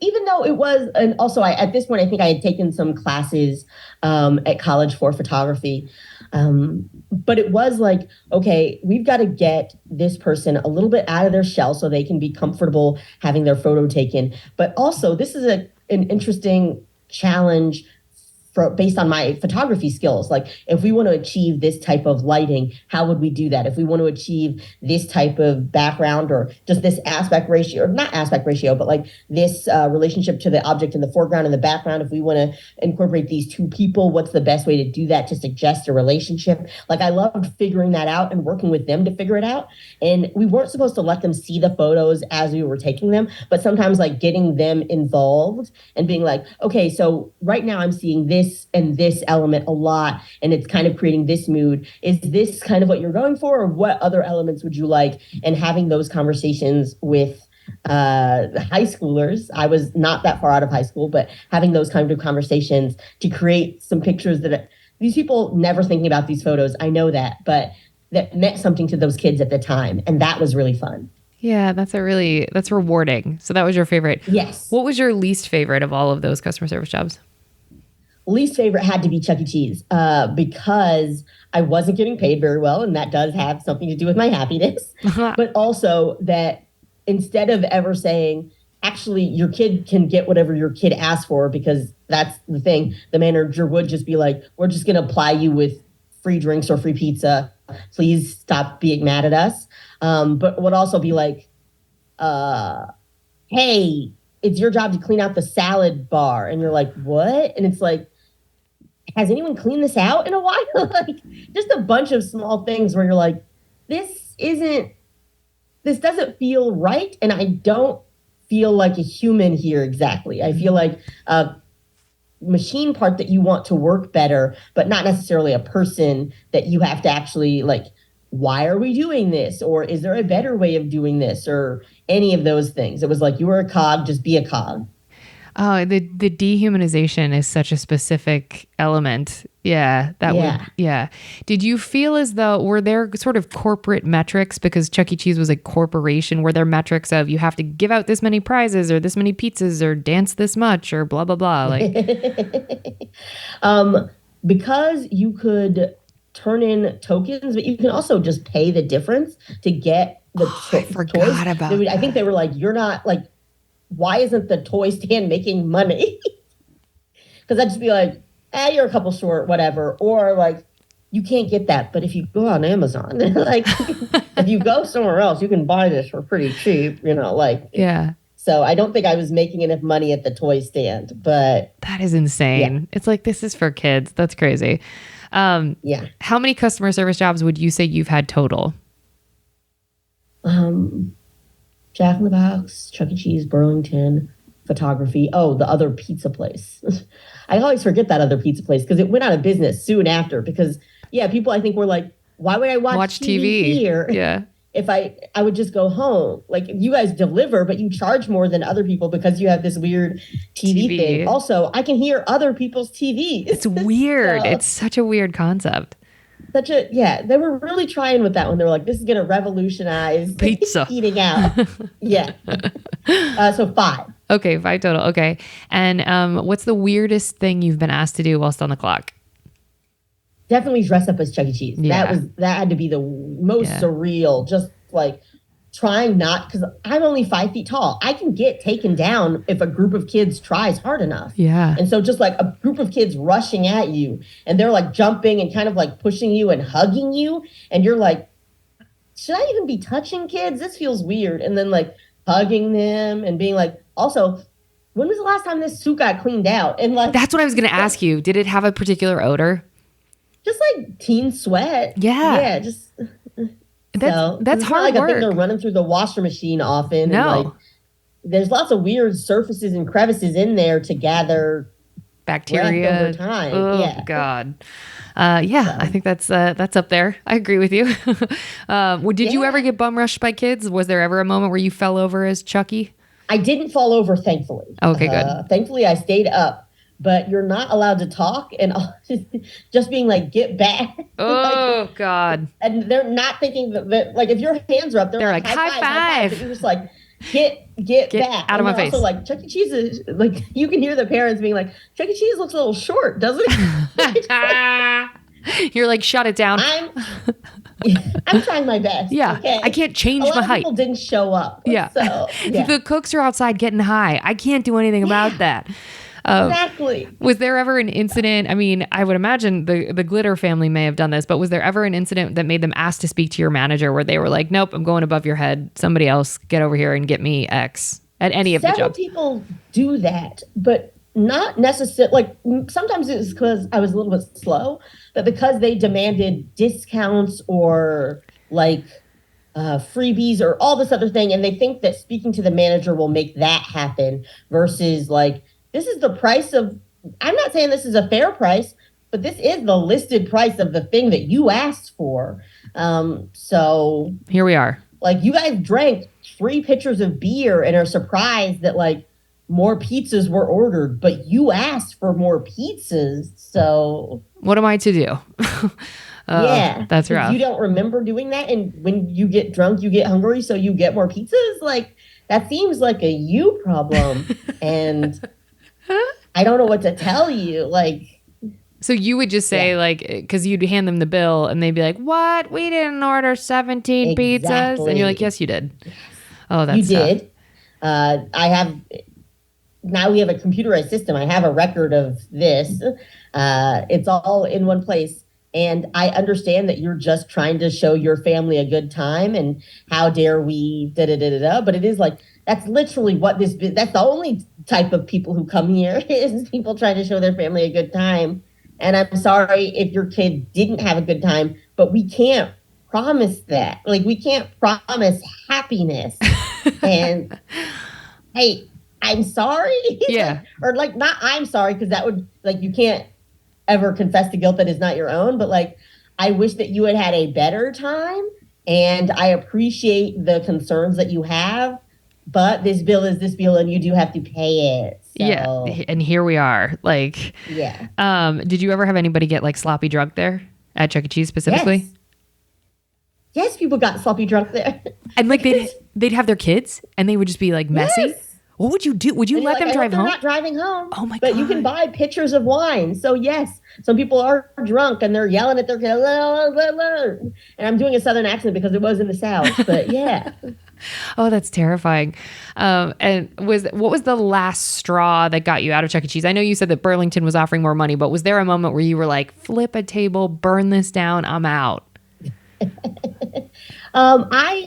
even though it was, and also at this point, I think I had taken some classes at college for photography. But it was like, okay, we've got to get this person a little bit out of their shell so they can be comfortable having their photo taken. But also, this is an interesting challenge based on my photography skills. Like, if we want to achieve this type of lighting, how would we do that? If we want to achieve this type of background or just this aspect ratio, or not aspect ratio, but like this relationship to the object in the foreground and the background, if we want to incorporate these two people, what's the best way to do that to suggest a relationship? Like, I loved figuring that out and working with them to figure it out. And we weren't supposed to let them see the photos as we were taking them, but sometimes like getting them involved and being like, okay, so right now I'm seeing this and this element a lot, and it's kind of creating this mood. Is this kind of what you're going for, or what other elements would you like? And having those conversations with high schoolers. I was not that far out of high school, but having those kind of conversations to create some pictures that these people never thinking about these photos. I know that, but that meant something to those kids at the time. And that was really fun. Yeah, that's rewarding. So that was your favorite. Yes. What was your least favorite of all of those customer service jobs? Least favorite had to be Chuck E. Cheese because I wasn't getting paid very well, and that does have something to do with my happiness. But also that instead of ever saying, actually, your kid can get whatever your kid asks for, because that's the thing, the manager would just be like, we're just going to apply you with free drinks or free pizza. Please stop being mad at us. But would also be like, hey, it's your job to clean out the salad bar. And you're like, what? And it's like, has anyone cleaned this out in a while? Like, just a bunch of small things where you're like, this doesn't feel right. And I don't feel like a human here exactly. I feel like a machine part that you want to work better, but not necessarily a person that you have to actually like, why are we doing this? Or is there a better way of doing this? Or any of those things. It was like, you were a cog, just be a cog. Oh, the dehumanization is such a specific element. Yeah, yeah. Did you feel as though, were there sort of corporate metrics, because Chuck E. Cheese was a corporation, were there metrics of you have to give out this many prizes or this many pizzas or dance this much or blah, blah, blah? Like, because you could turn in tokens, but you can also just pay the difference to get the I forgot about that. I think they were like, you're not like, why isn't the toy stand making money? Because I'd just be like, you're a couple short, whatever. Or like, you can't get that. But if you go on Amazon, like, if you go somewhere else, you can buy this for pretty cheap, like. Yeah. So I don't think I was making enough money at the toy stand, but. That is insane. Yeah. It's like, this is for kids. That's crazy. Yeah. How many customer service jobs would you say you've had total? Jack in the Box, Chuck E. Cheese, Burlington, photography. Oh, the other pizza place. I always forget that other pizza place because it went out of business soon after. Because, people I think were like, why would I watch TV here? Yeah. if I would just go home. Like you guys deliver, but you charge more than other people because you have this weird TV thing. Also, I can hear other people's TVs. It's weird. So, It's such a weird concept. they were really trying with that one. They were like, this is going to revolutionize pizza eating out. Yeah. So 5. Okay, 5 total. Okay. And what's the weirdest thing you've been asked to do whilst on the clock? Definitely dress up as Chuck E. Cheese. Yeah. That had to be the most surreal. Just like trying not, because I'm only 5 feet tall. I can get taken down if a group of kids tries hard enough. Yeah. And so just like a group of kids rushing at you and they're like jumping and kind of like pushing you and hugging you. And you're like, should I even be touching kids? This feels weird. And then like hugging them and being like, also, when was the last time this suit got cleaned out? And like, that's what I was going to ask you. Did it have a particular odor? Just like teen sweat. Yeah. Yeah. Just. That's hard like work. I think they're running through the washer machine often. No. And like, there's lots of weird surfaces and crevices in there to gather bacteria over time. Oh, yeah. God. I think that's up there. I agree with you. Did you ever get bum rushed by kids? Was there ever a moment where you fell over as Chucky? I didn't fall over, thankfully. Okay, good. Thankfully, I stayed up. But you're not allowed to talk, and just being like, get back. Oh, like, God. And they're not thinking that, like, if your hands are up, they're like high five. But you're just like, get back. Out of my face. Also, like, Chuck E. Cheese is, like, you can hear the parents being like, Chuck E. Cheese looks a little short, doesn't it? You're like, shut it down. I'm trying my best. Yeah. Okay? I can't change my height. A lot of people didn't show up. Yeah. So, yeah. The cooks are outside getting high. I can't do anything about that. Exactly. Was there ever an incident? I mean, I would imagine the Glitter family may have done this, but was there ever an incident that made them ask to speak to your manager where they were like, nope, I'm going above your head. Somebody else get over here and get me X at any of the jobs? Several people do that, but not necessarily. Like sometimes it's because I was a little bit slow, but because they demanded discounts or like freebies or all this other thing. And they think that speaking to the manager will make that happen versus like, this is the price of, I'm not saying this is a fair price, but this is the listed price of the thing that you asked for. So here we are. Like you guys drank 3 pitchers of beer and are surprised that like more pizzas were ordered, but you asked for more pizzas. So what am I to do? Yeah, that's rough. You don't remember doing that. And when you get drunk, you get hungry. So you get more pizzas. Like that seems like a you problem. And I don't know what to tell you. Like, so you would just say like, because you'd hand them the bill and they'd be like, what? We didn't order 17 pizzas. And you're like, yes, you did. Oh, that's you did. Now we have a computerized system. I have a record of this. It's all in one place. And I understand that you're just trying to show your family a good time and how dare we da-da-da-da-da. But it is like, that's literally what that's the only type of people who come here is people trying to show their family a good time. And I'm sorry if your kid didn't have a good time, but we can't promise that. Like, we can't promise happiness. And, hey, I'm sorry. Yeah. Or, like, not I'm sorry, because that would, like, you can't ever confess to guilt that is not your own. But, like, I wish that you had a better time. And I appreciate the concerns that you have. But this bill is this bill, and you do have to pay it. So. Yeah, and here we are. Like, yeah. Did you ever have anybody get like sloppy drunk there at Chuck E. Cheese specifically? Yes, people got sloppy drunk there. And like they'd have their kids, and they would just be like messy. Yes. What would you do? Would you let them drive home? They're not driving home. Oh my God. But you can buy pitchers of wine. So yes, some people are drunk and they're yelling at their kid. And I'm doing a Southern accent because it was in the South. But yeah. Oh, that's terrifying. And what was the last straw that got you out of Chuck E. Cheese? I know you said that Burlington was offering more money, but was there a moment where you were like, flip a table, burn this down, I'm out? I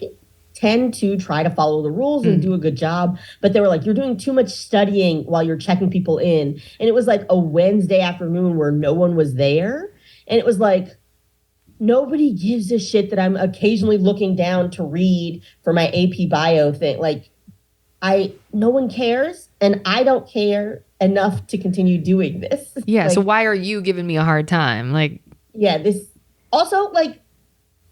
tend to try to follow the rules and do a good job, but they were like, you're doing too much studying while you're checking people in. And it was like a Wednesday afternoon where no one was there. And it was like, nobody gives a shit that I'm occasionally looking down to read for my AP bio thing. Like, no one cares, and I don't care enough to continue doing this. Yeah. Like, so why are you giving me a hard time? Like, yeah, this also, like,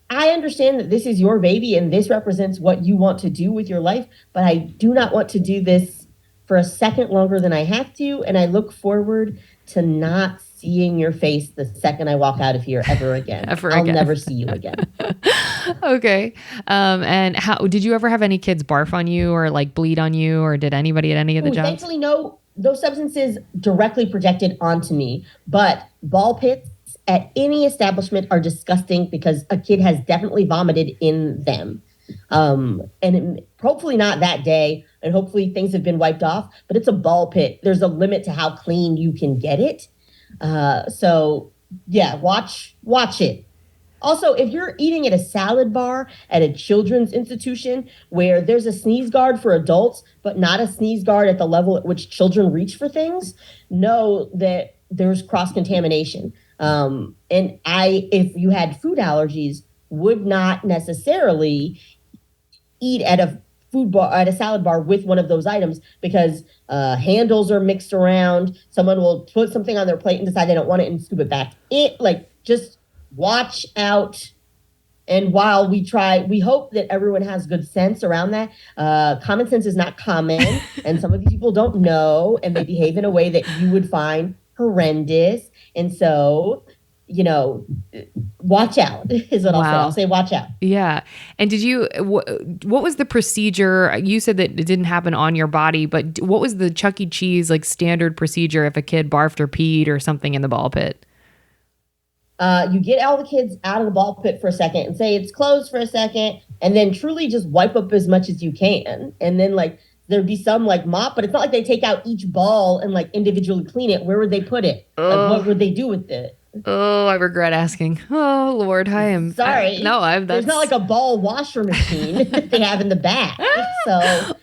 I understand that this is your baby and this represents what you want to do with your life, but I do not want to do this for a second longer than I have to. And I look forward to not seeing your face the second I walk out of here ever again. I'll never see you again. Okay. And how did you ever have any kids barf on you or like bleed on you, or did anybody at any of the jobs? Thankfully, no substances directly projected onto me, but ball pits at any establishment are disgusting because a kid has definitely vomited in them. Hopefully not that day, and hopefully things have been wiped off, but it's a ball pit. There's a limit to how clean you can get it. So yeah, watch it. Also, if you're eating at a salad bar at a children's institution where there's a sneeze guard for adults, but not a sneeze guard at the level at which children reach for things, know that there's cross-contamination. If you had food allergies, would not necessarily eat at a salad bar with one of those items because handles are mixed around. Someone will put something on their plate and decide they don't want it and scoop it back. Just watch out. And while we hope that everyone has good sense around that. Common sense is not common, and some of these people don't know, and they behave in a way that you would find horrendous. And so, watch out is what I'll say. I'll say watch out. Yeah. And what was the procedure? You said that it didn't happen on your body, but what was the Chuck E. Cheese like standard procedure if a kid barfed or peed or something in the ball pit? You get all the kids out of the ball pit for a second and say it's closed for a second, and then truly just wipe up as much as you can. And then there'd be some mop, but it's not like they take out each ball and individually clean it. Where would they put it? What would they do with it? Oh, I regret asking. Oh, Lord, I am sorry. There's not like a ball washer machine that they have in the back. So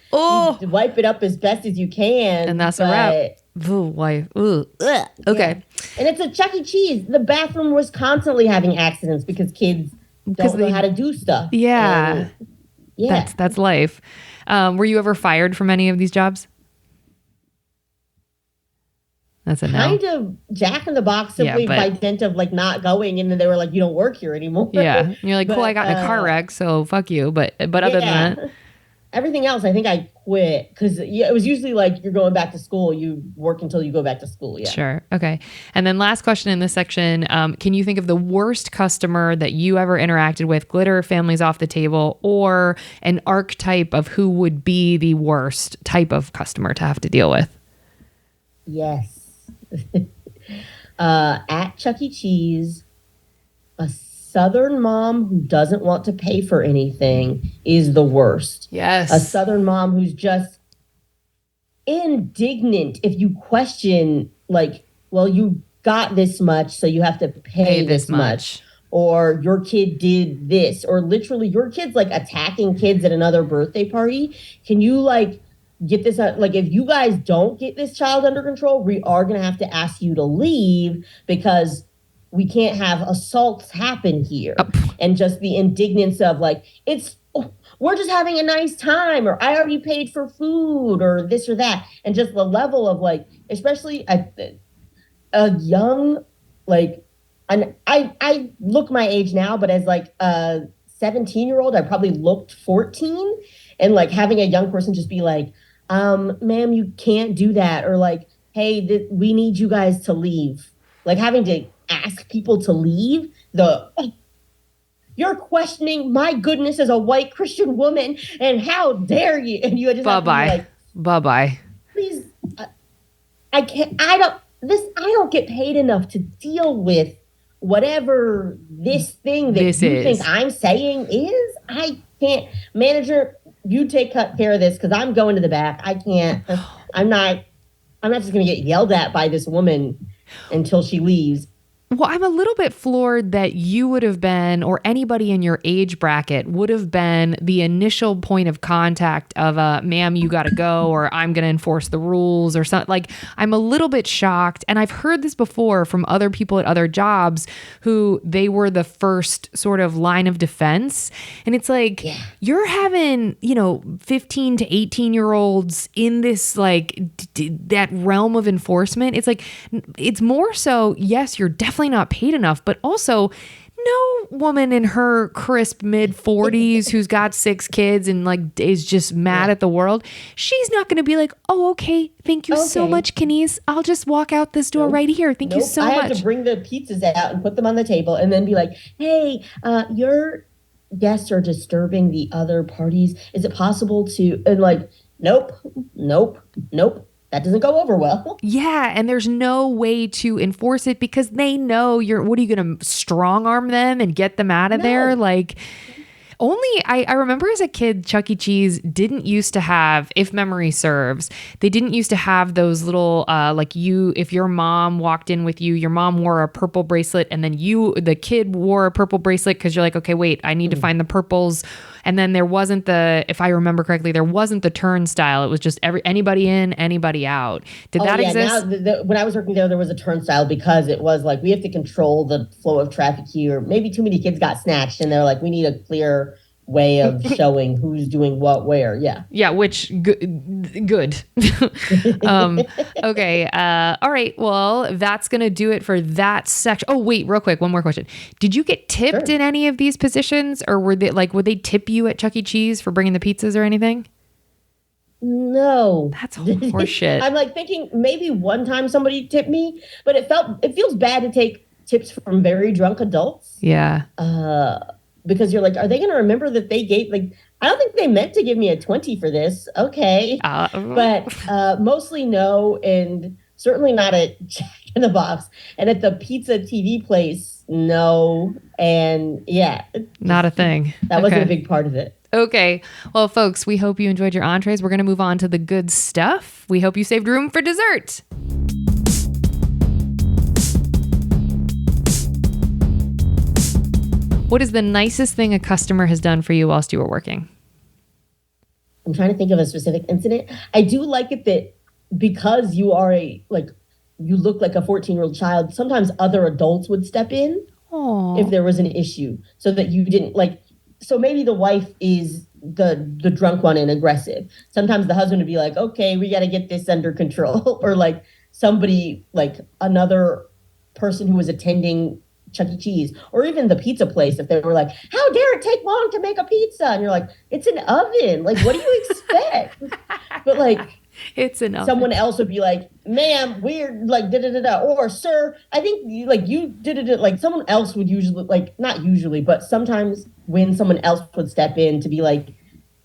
you wipe it up as best as you can. And that's a wrap. Ooh, why? Ooh. Ugh. Okay. Yeah. And it's a Chuck E. Cheese. The bathroom was constantly having accidents because kids don't know how to do stuff. Yeah. Yeah. That's life. Were you ever fired from any of these jobs? That's a no. Kind of Jack in the Box simply by dint of not going, and then they were like, "You don't work here anymore." Yeah, and you're like, "Cool, I got in a car wreck, so fuck you." But other than that, everything else, I think I quit because it was usually you're going back to school. You work until you go back to school. Yeah. Sure. Okay. And then last question in this section: can you think of the worst customer that you ever interacted with? Glitter, families off the table, or an archetype of who would be the worst type of customer to have to deal with? Yes. At Chuck E. Cheese, a Southern mom who doesn't want to pay for anything is the worst. Yes. A Southern mom who's just indignant if you question, well, you got this much, so you have to pay this much. Or your kid did this. Or literally your kid's attacking kids at another birthday party. Can you get this out? If you guys don't get this child under control, we are going to have to ask you to leave because we can't have assaults happen here. And just the indignance of we're just having a nice time, or I already paid for food, or this or that. And just the level of especially a young, and I look my age now, but as a 17-year-old, I probably looked 14. And having a young person just be ma'am, you can't do that. Or hey, we need you guys to leave. Having to ask people to leave. You're questioning my goodness as a white Christian woman, and how dare you? And you just bye-bye. Bye-bye. Please, I don't get paid enough to deal with whatever this thing that you think I'm saying is. I can't. Manager, you take care of this because I'm going to the back. I can't. I'm not just going to get yelled at by this woman until she leaves. Well, I'm a little bit floored that you would have been, or anybody in your age bracket would have been the initial point of contact of ma'am, you got to go, or I'm going to enforce the rules or something. I'm a little bit shocked. And I've heard this before from other people at other jobs who they were the first sort of line of defense. And it's you're having, 15 to 18-year-olds in this, that realm of enforcement. It's it's more so, yes, you're definitely not paid enough, but also no woman in her crisp mid-40s who's got 6 kids and like is just mad at the world, she's not going to be like, oh, okay, thank you so much, Kenice. I'll just walk out this door right here. Thank you so much. I had to bring the pizzas out and put them on the table and then be like, hey, your guests are disturbing the other parties. Is it possible to, and like, nope. That doesn't go over well. Yeah, and there's no way to enforce it because they know what are you going to strong arm them and get them out of there? Like, only I remember as a kid, Chuck E. Cheese didn't used to have, if memory serves, they didn't used to have those little, if your mom walked in with you, your mom wore a purple bracelet and then the kid wore a purple bracelet because you're like, okay, wait, I need to find the purples. And then there wasn't if I remember correctly, there wasn't the turnstile. It was just anybody in, anybody out. Did that exist? Now, when I was working there was a turnstile because it was like, we have to control the flow of traffic here. Maybe too many kids got snatched and they're like, we need a clear way of showing who's doing what where. Yeah, which good. Okay, all right, well, that's gonna do it for that section. Oh wait, real quick, one more question. Did you get tipped in any of these positions, or would they tip you at Chuck E. Cheese for bringing the pizzas or anything? No, that's horseshit. I'm like thinking maybe one time somebody tipped me, but it feels bad to take tips from very drunk adults. Yeah. Because you're like, are they going to remember that they gave, like, I don't think they meant to give me a 20 for this. Okay. But mostly no, and certainly not at Jack in the Box. And at the pizza TV place, no. And yeah. Not a thing. That wasn't a big part of it. Okay. Well, folks, we hope you enjoyed your entrees. We're going to move on to the good stuff. We hope you saved room for dessert. What is the nicest thing a customer has done for you whilst you were working? I'm trying to think of a specific incident. I do like it that because you are you look like a 14-year-old child, sometimes other adults would step in if there was an issue so that you didn't so maybe the wife is the drunk one and aggressive. Sometimes the husband would be like, okay, we got to get this under control. Or like somebody, like another person who was attending Chuck E. Cheese, or even the pizza place, if they were like, how dare it take long to make a pizza? And you're like, it's an oven. Like, what do you expect? But like, it's an oven. Someone else would be like, ma'am, we're like, da-da-da-da. Or, sir, I think you did. Like, someone else would usually, like, not usually, but sometimes when someone else would step in to be like,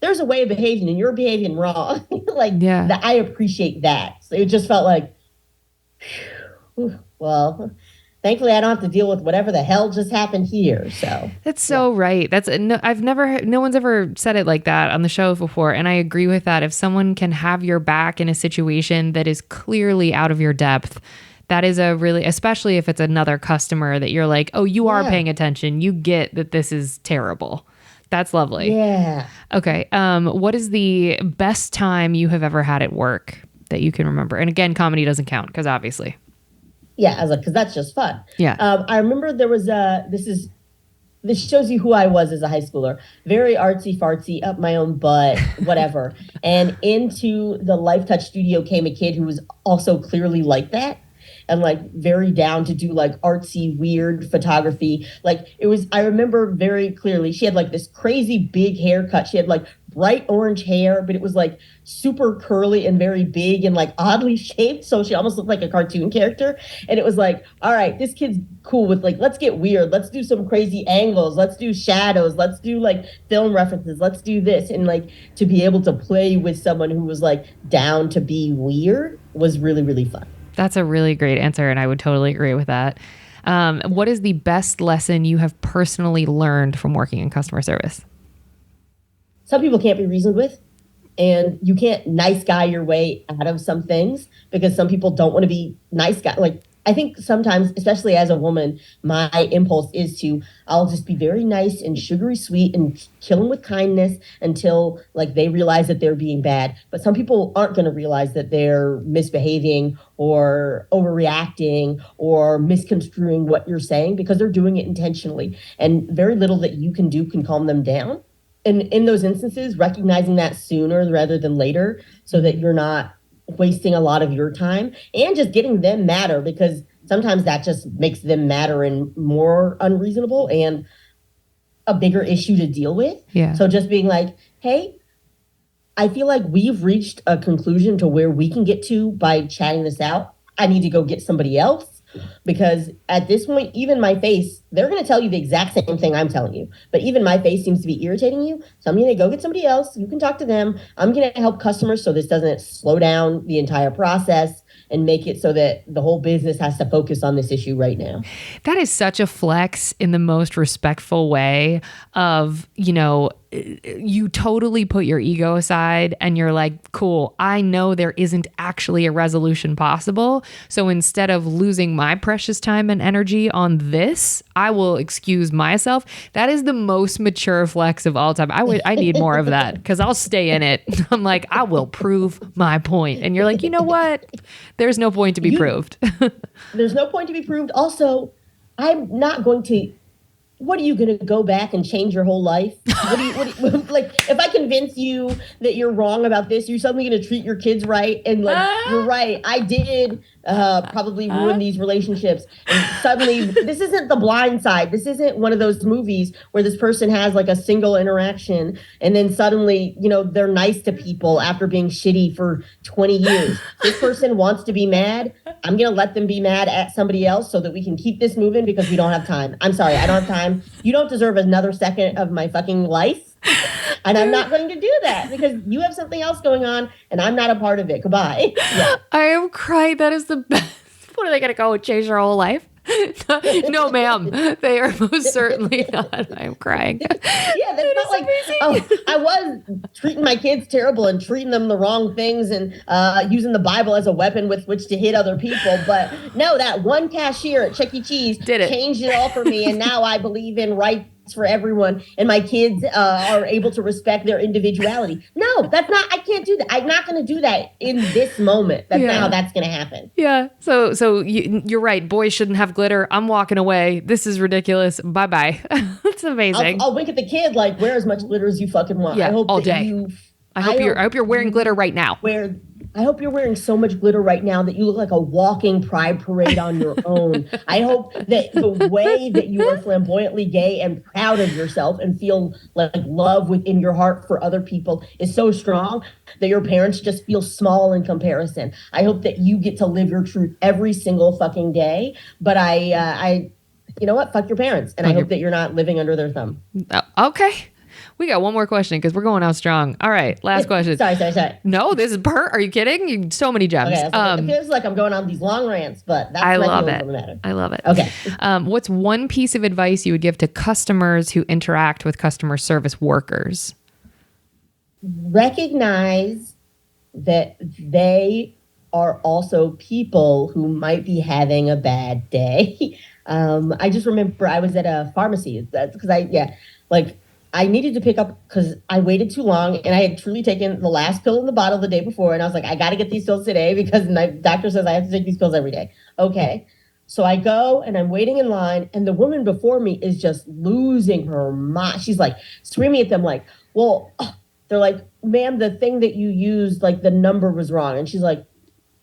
there's a way of behaving and you're behaving wrong. I appreciate that. So it just felt like, well, thankfully, I don't have to deal with whatever the hell just happened here. So that's so right. No one's ever said it like that on the show before. And I agree with that. If someone can have your back in a situation that is clearly out of your depth, that is especially if it's another customer that you're like, oh, you are paying attention. You get that this is terrible. That's lovely. Yeah. Okay. What is the best time you have ever had at work that you can remember? And again, comedy doesn't count because obviously. Yeah, I was like, because that's just fun. Yeah. I remember there was this shows you who I was as a high schooler. Very artsy fartsy, up my own butt, whatever. And into the Life Touch studio came a kid who was also clearly like that. And like very down to do like artsy, weird photography. Like I remember very clearly, she had like this crazy big haircut. She had like bright orange hair, but it was like super curly and very big and like oddly shaped. So she almost looked like a cartoon character. And it was like, all right, this kid's cool with like, let's get weird. Let's do some crazy angles. Let's do shadows. Let's do like film references. Let's do this. And like to be able to play with someone who was like down to be weird was really, really fun. That's a really great answer, and I would totally agree with that. What is the best lesson you have personally learned from working in customer service? Some people can't be reasoned with, and you can't nice guy your way out of some things because some people don't want to be nice guy. Like, I think sometimes, especially as a woman, my impulse is I'll just be very nice and sugary sweet and kill them with kindness until like they realize that they're being bad. But some people aren't going to realize that they're misbehaving or overreacting or misconstruing what you're saying because they're doing it intentionally. And very little that you can do can calm them down. And in those instances, recognizing that sooner rather than later so that you're not wasting a lot of your time and just getting them madder, because sometimes that just makes them madder and more unreasonable and a bigger issue to deal with. Yeah. So just being like, hey, I feel like we've reached a conclusion to where we can get to by chatting this out. I need to go get somebody else, because at this point, even my face, they're going to tell you the exact same thing I'm telling you. But even my face seems to be irritating you. So I'm going to go get somebody else. You can talk to them. I'm going to help customers so this doesn't slow down the entire process and make it so that the whole business has to focus on this issue right now. That is such a flex in the most respectful way of, you totally put your ego aside and you're like, cool, I know there isn't actually a resolution possible. So instead of losing my precious time and energy on this, I will excuse myself. That is the most mature flex of all time. I need more of that because I'll stay in it. I'm like, I will prove my point. And you're like, you know what? There's no point to be proved. There's no point to be proved. Also, I'm not going to. What are you going to go back and change your whole life? Like, if I convince you that you're wrong about this, you're suddenly going to treat your kids right. And you're right. I did probably ruin these relationships. And suddenly, this isn't The Blind Side. This isn't one of those movies where this person has like a single interaction and then suddenly, they're nice to people after being shitty for 20 years. This person wants to be mad. I'm going to let them be mad at somebody else so that we can keep this moving because we don't have time. I'm sorry. I don't have time. You don't deserve another second of my fucking life. And I'm not going to do that because you have something else going on and I'm not a part of it. Goodbye. Yeah. I am crying. That is the best. What are they going to go and change their whole life? No, ma'am. They are most certainly not. I'm crying. Yeah, that's not like, I was treating my kids terrible and treating them the wrong things and using the Bible as a weapon with which to hit other people. But no, that one cashier at Chuck E. Cheese changed it all for me. And now I believe in rights for everyone. And my kids are able to respect their individuality. No, I can't do that. I'm not going to do that in this moment. That's not how that's going to happen. Yeah. So you're right. Boys shouldn't have glitter. I'm walking away. This is ridiculous. Bye-bye. That's amazing. I'll wink at the kid like, wear as much glitter as you fucking want. Yeah, I hope all that day. I hope you're wearing glitter right now. I hope you're wearing so much glitter right now that you look like a walking pride parade on your own. I hope that the way that you are flamboyantly gay and proud of yourself and feel like love within your heart for other people is so strong that your parents just feel small in comparison. I hope that you get to live your truth every single fucking day. But I you know what? Fuck your parents. And I hope that you're not living under their thumb. Okay. We got one more question because we're going out strong. All right, last question. Sorry. No, this is Are you kidding? So many gems. Okay, it feels like I'm going on these long rants, but that's my feelings on the matter. I love it. Okay. What's one piece of advice you would give to customers who interact with customer service workers? Recognize that they are also people who might be having a bad day. I just remember I was at a pharmacy. That's because I needed to pick up because I waited too long and I had truly taken the last pill in the bottle the day before. And I was like, I got to get these pills today because my doctor says I have to take these pills every day. Okay. So I go and I'm waiting in line and the woman before me is just losing her mind. She's like screaming at them like, well, they're like, ma'am, the thing that you used, like the number was wrong. And she's like,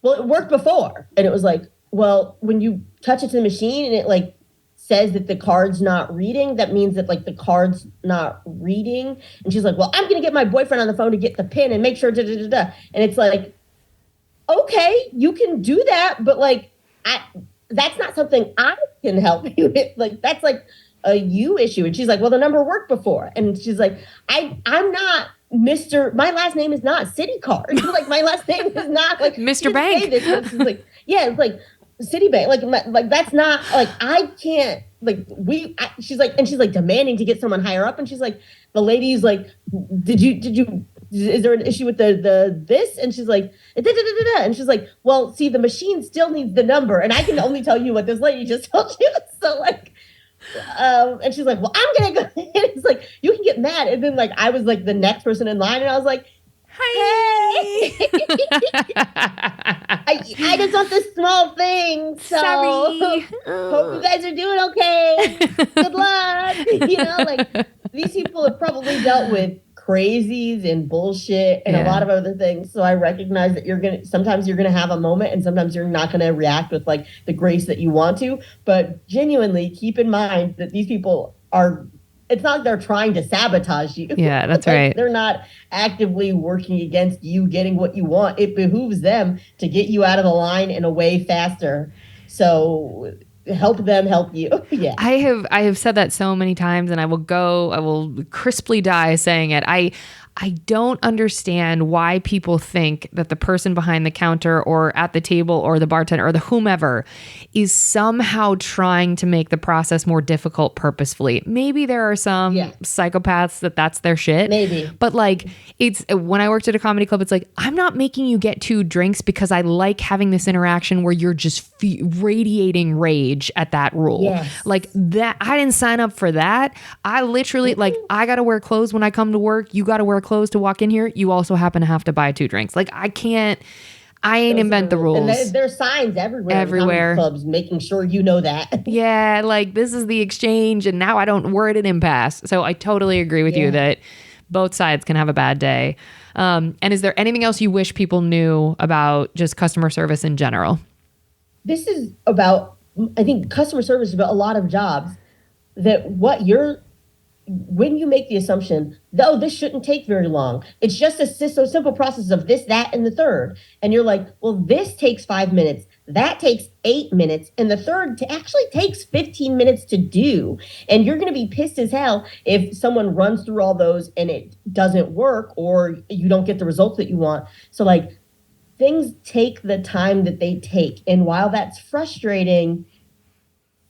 well, it worked before. And it was like, well, when you touch it to the machine and it like says that the card's not reading, that means that like the card's not reading. And she's like, well, I'm going to get my boyfriend on the phone to get the pin and make sure, And it's like, okay, you can do that. But like, that's not something I can help you with. Like, that's like a you issue. And she's like, well, the number worked before. And she's like, I'm not my last name is not City Card. Like my last name is not like Mr. Bank. She's like, yeah, it's like, Citibank, like that's not like I can't like she's like demanding to get someone higher up, and she's like the lady's like, did you is there an issue with the this? And she's like and she's like, well, see, the machine still needs the number, and I can only tell you what this lady just told you. So like, and she's like, well, I'm gonna go. And it's like you can get mad, and then like I was like the next person in line, and I was like, hey, I just want this small thing. So sorry. Hope you guys are doing okay. Good luck. Like these people have probably dealt with crazies and bullshit and a lot of other things. So I recognize that sometimes you're gonna have a moment and sometimes you're not gonna react with like the grace that you want to. But genuinely keep in mind that these people it's not like they're trying to sabotage you. Yeah, that's like, right. They're not actively working against you getting what you want. It behooves them to get you out of the line in a way faster. So help them help you. Yeah. I have said that so many times, and I will crisply die saying it. I don't understand why people think that the person behind the counter or at the table or the bartender or the whomever is somehow trying to make the process more difficult purposefully. Maybe there are some psychopaths that's their shit. Maybe. But like, it's when I worked at a comedy club, it's like, I'm not making you get 2 drinks because I like having this interaction where you're just radiating rage at that rule. Yes. Like that, I didn't sign up for that. I literally I got to wear clothes when I come to work. You got to wear clothes to walk in here. You also happen to have to buy 2 drinks. Like I ain't invent the rules. And there's signs everywhere. In clubs making sure you know that. Yeah, like this is the exchange, and now we're at an impasse. So I totally agree with you that both sides can have a bad day. And is there anything else you wish people knew about just customer service in general? This is about, I think customer service is about a lot of jobs that when you make the assumption, though this shouldn't take very long, it's just a simple process of this, that, and the third. And you're like, well, this takes 5 minutes, that takes 8 minutes, and the third actually takes 15 minutes to do. And you're going to be pissed as hell if someone runs through all those and it doesn't work or you don't get the results that you want. So like things take the time that they take. And while that's frustrating,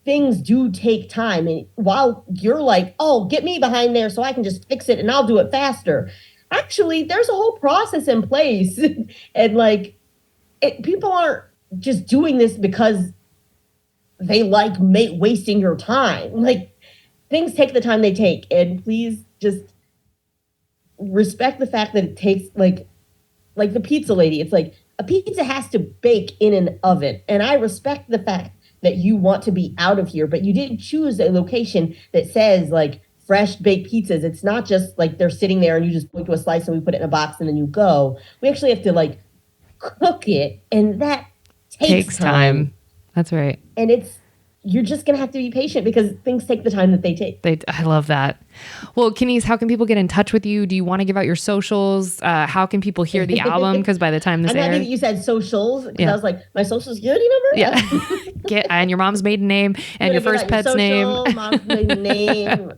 things do take time. And while you're like, oh, get me behind there so I can just fix it and I'll do it faster. Actually, there's a whole process in place. And like, people aren't just doing this because they like wasting your time. Like, things take the time they take. And please just respect the fact that it takes like the pizza lady. It's like a pizza has to bake in an oven. And I respect the fact that you want to be out of here, but you didn't choose a location that says like fresh baked pizzas. It's not just like they're sitting there and you just point to a slice and we put it in a box and then you go. We actually have to like cook it, and that takes time. That's right. And you're just going to have to be patient because things take the time that they take. I love that. Well, Kenice, how can people get in touch with you? Do you want to give out your socials? How can people hear the album? Because by the time this airs... I'm happy that you said socials. Because I was like, my social security number? Yeah. And your mom's maiden name and your first pet's name. Mom's maiden name,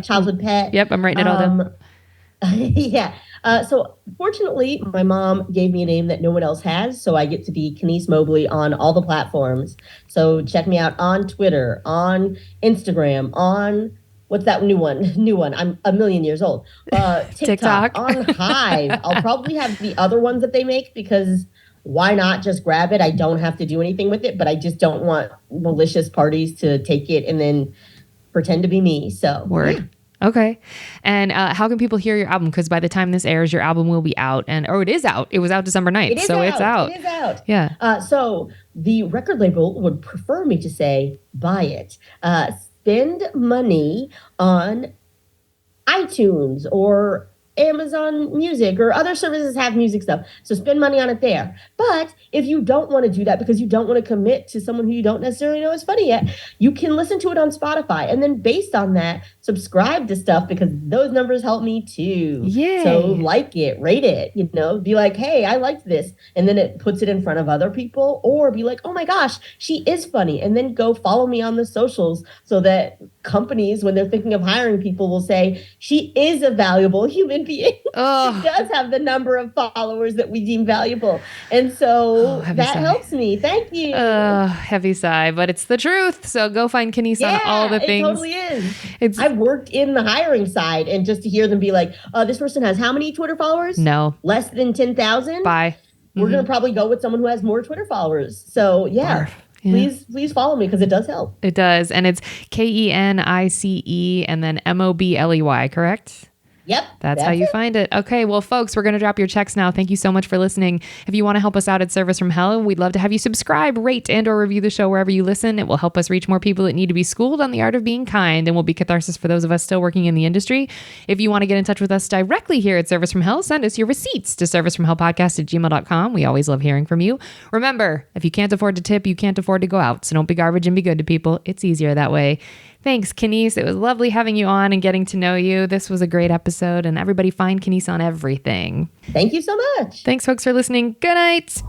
childhood pet. Yep, I'm writing it all down. Yeah. So fortunately, my mom gave me a name that no one else has. So I get to be Kenice Mobley on all the platforms. So check me out on Twitter, on Instagram, on what's that new one? I'm a million years old. TikTok. On Hive. I'll probably have the other ones that they make because why not just grab it? I don't have to do anything with it, but I just don't want malicious parties to take it and then pretend to be me. So Word. Yeah. Okay. And how can people hear your album? Because by the time this airs, your album will be out. It is out. It was out December 9th. It's out. It is out. Yeah. So the record label would prefer me to say, buy it. Spend money on iTunes or Amazon Music or other services have music stuff. So spend money on it there. But if you don't want to do that because you don't want to commit to someone who you don't necessarily know is funny yet, you can listen to it on Spotify. And then based on that, subscribe to stuff because those numbers help me too. Yay. So like it, rate it, be like, hey, I liked this. And then it puts it in front of other people, or be like, oh my gosh, she is funny. And then go follow me on the socials so that companies, when they're thinking of hiring people, will say, she is a valuable human being. Oh. She does have the number of followers that we deem valuable. And so that helps me. Thank you. Heavy sigh, but it's the truth. So go find Kenice on all the things. It totally is. I've worked in the hiring side, and just to hear them be like, this person has how many Twitter followers? No. Less than 10,000? Bye. We're going to probably go with someone who has more Twitter followers. So yeah. Barf. Yeah. Please follow me because it does help. It does. And it's Kenice and then Mobley, correct? Yep. That's how you find it. Okay, well, folks, we're going to drop your checks now. Thank you so much for listening. If you want to help us out at Service from Hell, we'd love to have you subscribe, rate, and or review the show wherever you listen. It will help us reach more people that need to be schooled on the art of being kind and will be catharsis for those of us still working in the industry. If you want to get in touch with us directly here at Service from Hell, send us your receipts to servicefromhellpodcast@gmail.com. We always love hearing from you. Remember, if you can't afford to tip, you can't afford to go out. So don't be garbage and be good to people. It's easier that way. Thanks, Kenice. It was lovely having you on and getting to know you. This was a great episode, and everybody find Kenice on everything. Thank you so much. Thanks, folks, for listening. Good night.